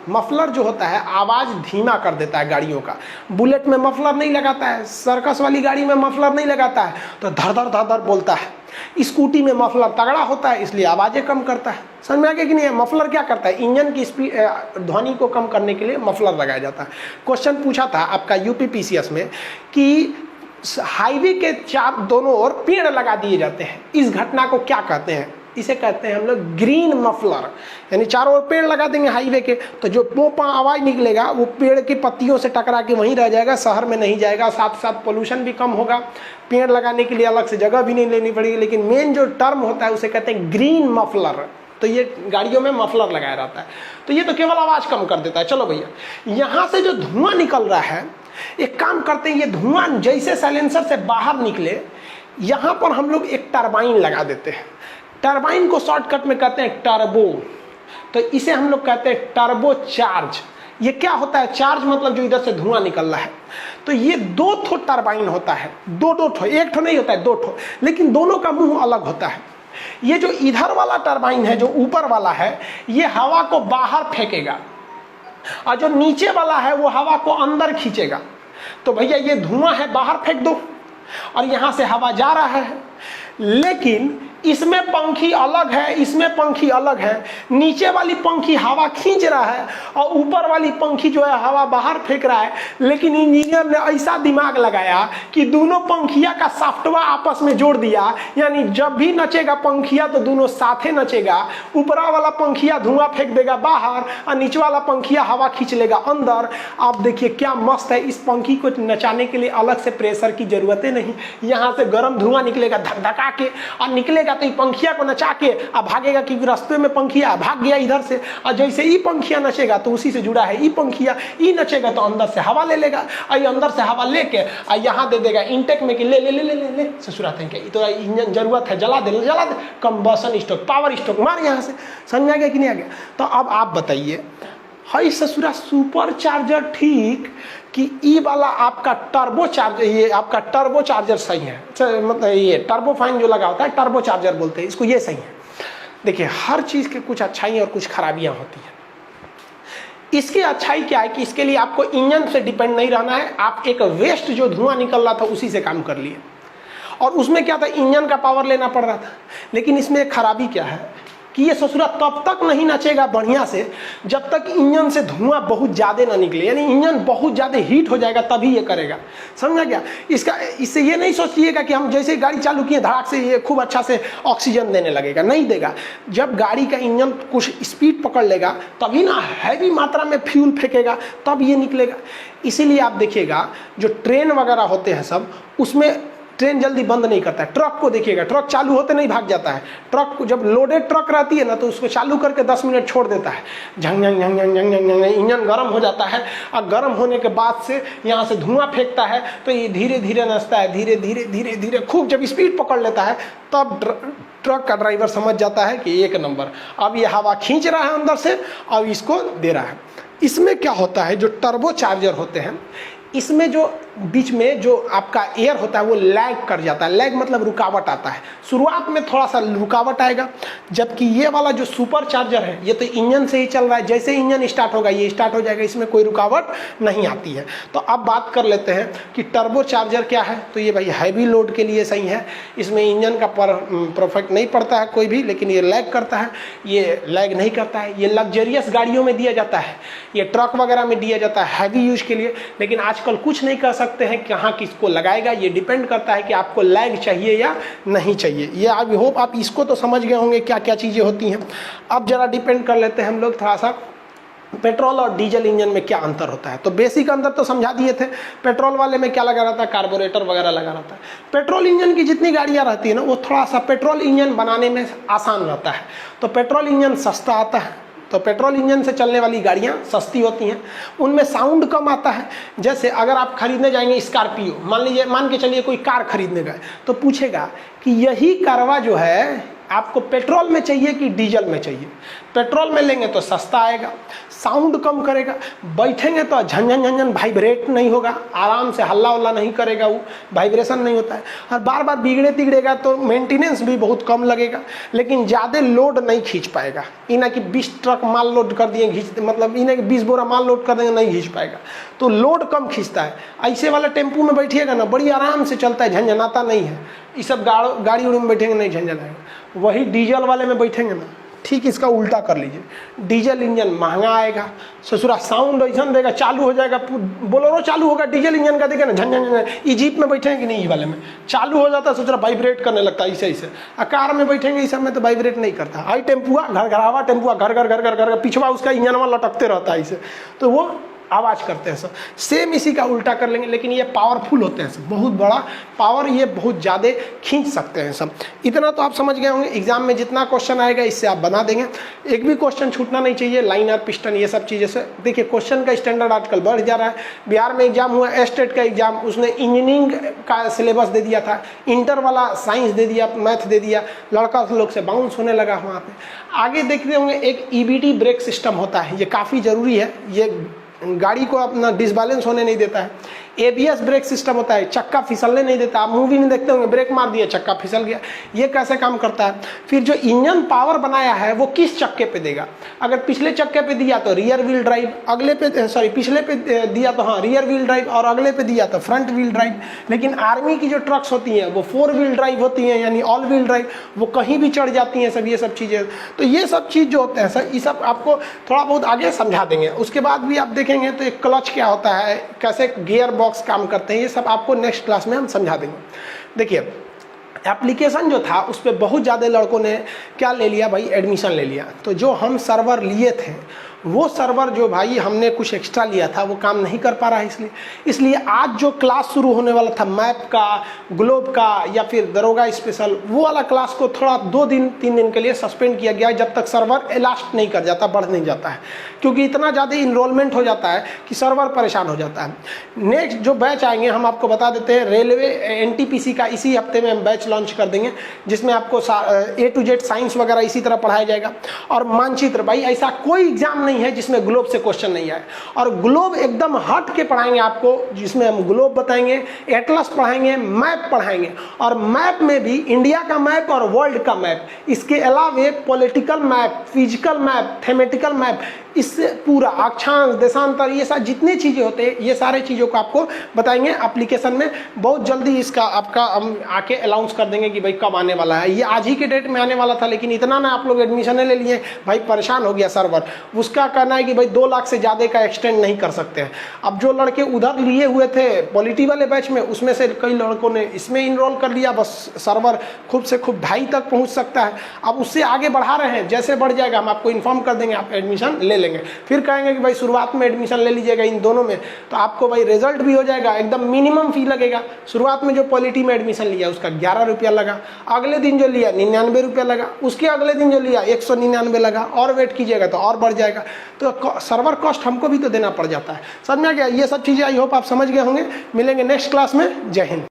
मफलर जो होता है आवाज धीमा कर देता है गाड़ियों का। बुलेट में मफलर नहीं लगाता है, सर्कस वाली गाड़ी में मफलर नहीं लगाता है, तो धर धर बोलता है। स्कूटी में मफलर तगड़ा होता है, इसलिए आवाजें कम करता है। समझ में आ गया कि नहीं? मफलर क्या करता है? इंजन की स्पीड, ध्वनि को कम करने के लिए मफलर लगाया जाता है। क्वेश्चन पूछा था आपका यूपीपीसीएस में कि हाईवे के दोनों ओर पेड़ लगा दिए जाते हैं, इस घटना को क्या कहते हैं? इसे कहते हैं हम लोग ग्रीन मफलर। यानी चारों ओर पेड़ लगा देंगे हाईवे के, तो जो पोपा आवाज निकलेगा वो पेड़ की पत्तियों से टकरा के वहीं रह जाएगा, शहर में नहीं जाएगा। साथ साथ पोल्यूशन भी कम होगा, पेड़ लगाने के लिए अलग से जगह भी नहीं लेनी पड़ेगी। लेकिन मेन जो टर्म होता है उसे कहते हैं ग्रीन मफलर। तो ये गाड़ियों में मफलर लगाया रहता है। तो ये तो केवल आवाज कम कर देता है। चलो भैया, यहाँ से जो धुआं निकल रहा है, एक काम करते हैं, ये धुआं जैसे साइलेंसर से बाहर निकले, यहाँ पर हम लोग एक टरबाइन लगा देते हैं। टरबाइन को शॉर्टकट में कहते हैं टर्बो। तो इसे हम लोग कहते हैं टर्बो चार्ज। ये क्या होता है? चार्ज मतलब जो इधर से धुआं निकल रहा है। तो ये 2 ठो टरबाइन होता है, 2 ठो, 1 ठो नहीं होता है, 2 ठो, लेकिन दोनों का मुंह अलग होता है। ये जो इधर वाला टरबाइन है, जो ऊपर वाला है, ये हवा को बाहर फेंकेगा, और जो नीचे वाला है वो हवा को अंदर खींचेगा। तो भैया ये धुआं है, बाहर फेंक दो, और यहां से हवा जा रहा है। लेकिन इसमें पंखी अलग है, इसमें पंखी अलग है। नीचे वाली पंखी हवा खींच रहा है और ऊपर वाली पंखी जो है हवा बाहर फेंक रहा है। लेकिन इंजीनियर ने ऐसा दिमाग लगाया कि दोनों पंखिया का सॉफ्टवेयर आपस में जोड़ दिया, यानी जब भी नचेगा पंखिया तो दोनों साथे नचेगा। ऊपरा वाला पंखिया धुआं फेंक देगा बाहर और नीचे वाला पंखिया हवा खींच लेगा अंदर। आप देखिए क्या मस्त है। इस पंखी को नचाने के लिए अलग से प्रेशर की जरूरत नहीं। यहाँ से गर्म धुआं निकलेगा धक धका के, और निकलेगा तो ये पंखिया को नचा के अब भागेगा, क्योंकि रास्ते में पंखिया भाग गया इधर से। और जैसे ई पंखिया नचेगा तो उसी से जुड़ा है ई पंखिया, ई नचेगा तो अंदर से हवा ले लेगा, और अंदर से हवा लेके और यहाँ दे देगा इनटेक में कि ले ले ले ले ले, ले। ससुराते हैं कि तो इंजन जरूरत है, जला दे कंबशन स्ट्रोक, पावर स्ट्रोक मार यहाँ से। समझ आ गया कि नहीं आ गया? तो अब आप बताइए, हाई ससुरा सुपर चार्जर ठीक कि ई वाला आपका टर्बो चार्जर, ये आपका टर्बो चार्जर सही है? मतलब ये टर्बो फाइन जो लगा होता है टर्बो चार्जर बोलते हैं इसको, ये सही है। देखिए हर चीज़ के कुछ अच्छाई और कुछ खराबियां होती हैं। इसकी अच्छाई क्या है कि इसके लिए आपको इंजन से डिपेंड नहीं रहना है। आप एक वेस्ट जो धुआं निकल रहा था उसी से काम कर लिए, और उसमें क्या था, इंजन का पावर लेना पड़ रहा था। लेकिन इसमें एक खराबी क्या है कि ये ससुरा तब तक नहीं नचेगा बढ़िया से जब तक इंजन से धुआं बहुत ज़्यादा ना निकले। यानी इंजन बहुत ज़्यादा हीट हो जाएगा तभी ये करेगा। समझा क्या? इससे ये नहीं सोचिएगा कि हम जैसे गाड़ी चालू किए धड़ाक से ये खूब अच्छा से ऑक्सीजन देने लगेगा, नहीं देगा। जब गाड़ी का इंजन कुछ स्पीड पकड़ लेगा तभी ना हैवी मात्रा में फ्यूल फेंकेगा, तब ये निकलेगा। इसीलिए आप देखिएगा जो ट्रेन वगैरह होते हैं सब, उसमें ट्रेन जल्दी बंद नहीं करता है। ट्रक को देखिएगा, ट्रक चालू होते नहीं भाग जाता है। ट्रक को जब लोडेड ट्रक रहती है ना तो उसको चालू करके 10 मिनट छोड़ देता है, झंग झंग झंग झंग झंग झंग, इंजन गर्म हो जाता है, और गर्म होने के बाद से यहाँ से धुआं फेंकता है, तो ये धीरे धीरे नचता है, धीरे धीरे धीरे धीरे खूब जब स्पीड पकड़ लेता है तब ट्रक का ड्राइवर समझ जाता है कि 1 नंबर, अब ये हवा खींच रहा है अंदर से, अब इसको दे रहा है। इसमें क्या होता है, जो टर्बो चार्जर होते हैं इसमें जो बीच में जो आपका एयर होता है वो लैग कर जाता है। लैग मतलब रुकावट आता है, शुरुआत में थोड़ा सा रुकावट आएगा। जबकि ये वाला जो सुपर चार्जर है ये तो इंजन से ही चल रहा है, जैसे इंजन स्टार्ट होगा ये स्टार्ट हो जाएगा, इसमें कोई रुकावट नहीं आती है। तो अब बात कर लेते हैं कि टर्बो चार्जर क्या है। तो ये भाई हैवी लोड के लिए सही है, इसमें इंजन का परफेक्ट नहीं पड़ता है कोई भी, लेकिन ये लैग करता है, ये लैग नहीं करता है। ये लग्जरियस गाड़ियों में दिया जाता है, ये ट्रक वगैरह में दिया जाता है हैवी यूज के लिए। लेकिन आजकल कुछ नहीं कर सकते हैं कहाँ किसको लगाएगा, ये डिपेंड करता है कि आपको लैग चाहिए या नहीं चाहिए। ये आई होप आप इसको तो समझ गए होंगे क्या क्या चीज़ें होती हैं। अब जरा डिपेंड कर लेते हैं हम लोग थोड़ा सा पेट्रोल और डीजल इंजन में क्या अंतर होता है। तो बेसिक अंतर तो समझा दिए थे। पेट्रोल वाले में क्या लगा रहता है, कार्बोरेटर वगैरह लगा रहता है। पेट्रोल इंजन की जितनी गाड़ियाँ रहती है ना वो थोड़ा सा पेट्रोल इंजन बनाने में आसान रहता है। तो पेट्रोल इंजन सस्ता आता है, तो पेट्रोल इंजन से चलने वाली गाड़ियाँ सस्ती होती हैं, उनमें साउंड कम आता है। जैसे अगर आप खरीदने जाएंगे स्कॉर्पियो, मान के चलिए कोई कार खरीदने गए तो पूछेगा कि यही कारवा जो है आपको पेट्रोल में चाहिए कि डीजल में चाहिए। पेट्रोल में लेंगे तो सस्ता आएगा, साउंड कम करेगा, बैठेंगे तो झंझन झंझन वाइब्रेट नहीं होगा, आराम से हल्ला उल्ला नहीं करेगा, वो वाइब्रेशन नहीं होता है, और बार बार बिगड़े तिगड़ेगा तो मेंटेनेंस भी बहुत कम लगेगा, लेकिन ज़्यादा लोड नहीं खींच पाएगा। इना कि 20 ट्रक माल लोड कर दिए खींचते, मतलब इन्हें कि 20 बोरा माल लोड कर देंगे, नहीं खींच पाएगा, तो लोड कम खींचता है। ऐसे वाला टेम्पू में बैठिएगा ना, बड़ी आराम से चलता है, झंझनाता नहीं है। ये सब गाड़ी उड़ी में बैठेंगे नहीं झंझन आएगा। वही डीजल वाले में बैठेंगे ना, ठीक इसका उल्टा कर लीजिए, डीजल इंजन महंगा आएगा, ससुरा साउंड ऐसा देगा, चालू हो जाएगा, बोलेरो चालू होगा डीजल इंजन का, देखे ना झंझन झंझन। ये जीप में बैठेंगे कि नहीं, ये वाले में चालू हो जाता है, ससुरा वाइब्रेट करने लगता है ऐसे ऐसे। कार में बैठेंगे इस सब में तो वाइब्रेट नहीं करता। आई टेम्पुआ घर घरावा टेम्पुआ घर घर घर घर घर पिछवा उसका इंजन वाला लटकते रहता है ऐसे, तो वो आवाज़ करते हैं सब। सेम इसी का उल्टा कर लेंगे, लेकिन ये पावरफुल होते हैं सब, बहुत बड़ा पावर, ये बहुत ज़्यादा खींच सकते हैं सब। इतना तो आप समझ गए होंगे। एग्जाम में जितना क्वेश्चन आएगा इससे आप बना देंगे, एक भी क्वेश्चन छूटना नहीं चाहिए। लाइनर, पिस्टन, ये सब चीज़ें से देखिए क्वेश्चन का स्टैंडर्ड आजकल बढ़ जा रहा है। बिहार में एग्जाम हुआ, स्टेट का एग्जाम, उसने इंजीनियरिंग का सिलेबस दे दिया था, इंटर वाला साइंस दे दिया, मैथ दे दिया, लड़का लोग से बाउंस होने लगा वहाँ पे। आगे देखते होंगे एक EBD ब्रेक सिस्टम होता है, ये काफ़ी ज़रूरी है, ये गाड़ी को अपना डिसबैलेंस होने नहीं देता है। ABS ब्रेक सिस्टम होता है, चक्का फिसलने नहीं देता। आप मूवी में देखते होंगे, ब्रेक मार दिया चक्का फिसल गया, ये कैसे काम करता है। फिर जो इंजन पावर बनाया है वो किस चक्के पे देगा, अगर पिछले चक्के पे दिया तो रियर व्हील ड्राइव, अगले पे पिछले पे दिया तो हाँ रियर व्हील ड्राइव, और अगले पे दिया तो फ्रंट व्हील ड्राइव। लेकिन आर्मी की जो ट्रक्स होती हैं वो 4 व्हील ड्राइव होती हैं, यानी ऑल व्हील ड्राइव, वो कहीं भी चढ़ जाती हैं सब, ये सब चीज़ें। तो ये सब चीज़ जो होते हैं सर, ये सब आपको थोड़ा बहुत आगे समझा देंगे। उसके बाद भी आप देखेंगे तो एक क्लच क्या होता है, कैसे गियर बॉक्स काम करते हैं, ये सब आपको नेक्स्ट क्लास में हम समझा देंगे। देखिए एप्लीकेशन जो था उस पर बहुत ज़्यादा लड़कों ने क्या ले लिया भाई, एडमिशन ले लिया। तो जो हम सर्वर लिए थे वो सर्वर जो भाई हमने कुछ एक्स्ट्रा लिया था वो काम नहीं कर पा रहा है, इसलिए आज जो क्लास शुरू होने वाला था मैप का, ग्लोब का या फिर दरोगा स्पेशल, वो वाला क्लास को थोड़ा 2-3 दिन के लिए सस्पेंड किया गया, जब तक सर्वर एलास्ट नहीं कर जाता, बढ़ नहीं जाता है, क्योंकि इतना ज़्यादा इनरोलमेंट हो जाता है कि सर्वर परेशान हो जाता है। नेक्स्ट जो बैच आएंगे हम आपको बता देते हैं, रेलवे NTPC का इसी हफ्ते में हम बैच लॉन्च कर देंगे, जिसमें आपको A to Z साइंस वगैरह इसी तरह पढ़ाया जाएगा। और मानचित्र, भाई ऐसा कोई एग्जाम नहीं है जिसमें ग्लोब से क्वेश्चन नहीं आए, और ग्लोब एकदम हट के पढ़ाएंगे आपको, जिसमें हम ग्लोब बताएंगे, एटलस पढ़ाएंगे, मैप पढ़ाएंगे, और मैप में भी इंडिया का मैप और वर्ल्ड का मैप, इसके अलावे political map, physical map, thematic map, इससे पूरा अक्षांश, देशांतर, ये सब जितनी चीज़ें होते हैं ये सारे चीज़ों को आपको बताएंगे एप्लीकेशन में। बहुत जल्दी इसका आपका हम आके अनाउंस कर देंगे कि भाई कब आने वाला है। ये आज ही के डेट में आने वाला था, लेकिन इतना ना आप लोग एडमिशन ले लिए भाई, परेशान हो गया सर्वर। उसका कहना है कि भाई 2 लाख से ज़्यादा का एक्सटेंड नहीं कर सकते हैं। अब जो लड़के उधर लिए हुए थे पॉलिटी वाले बैच में, उसमें से कई लड़कों ने इसमें इनरोल कर लिया, बस सर्वर खूब से खूब 2.5 तक पहुँच सकता है। अब उससे आगे बढ़ा रहे हैं, जैसे बढ़ जाएगा हम आपको इन्फॉर्म कर देंगे, आप एडमिशन ले लेंगे। फिर कहेंगे कि भाई शुरुआत में एडमिशन ले लीजिएगा इन दोनों में, तो आपको भाई रिजल्ट भी हो जाएगा, एकदम मिनिमम फी लगेगा। शुरुआत में जो पॉलिटी में एडमिशन लिया उसका 11 रुपया लगा, अगले दिन जो लिया 99 रुपया लगा, उसके अगले दिन जो लिया 199 लगा, और वेट कीजिएगा तो और बढ़ जाएगा। तो सर्वर कॉस्ट हमको भी तो देना पड़ जाता है। समझ में आ गया? ये सब चीज़ें आई होप आप समझ गए होंगे। मिलेंगे नेक्स्ट क्लास में। जय हिंद।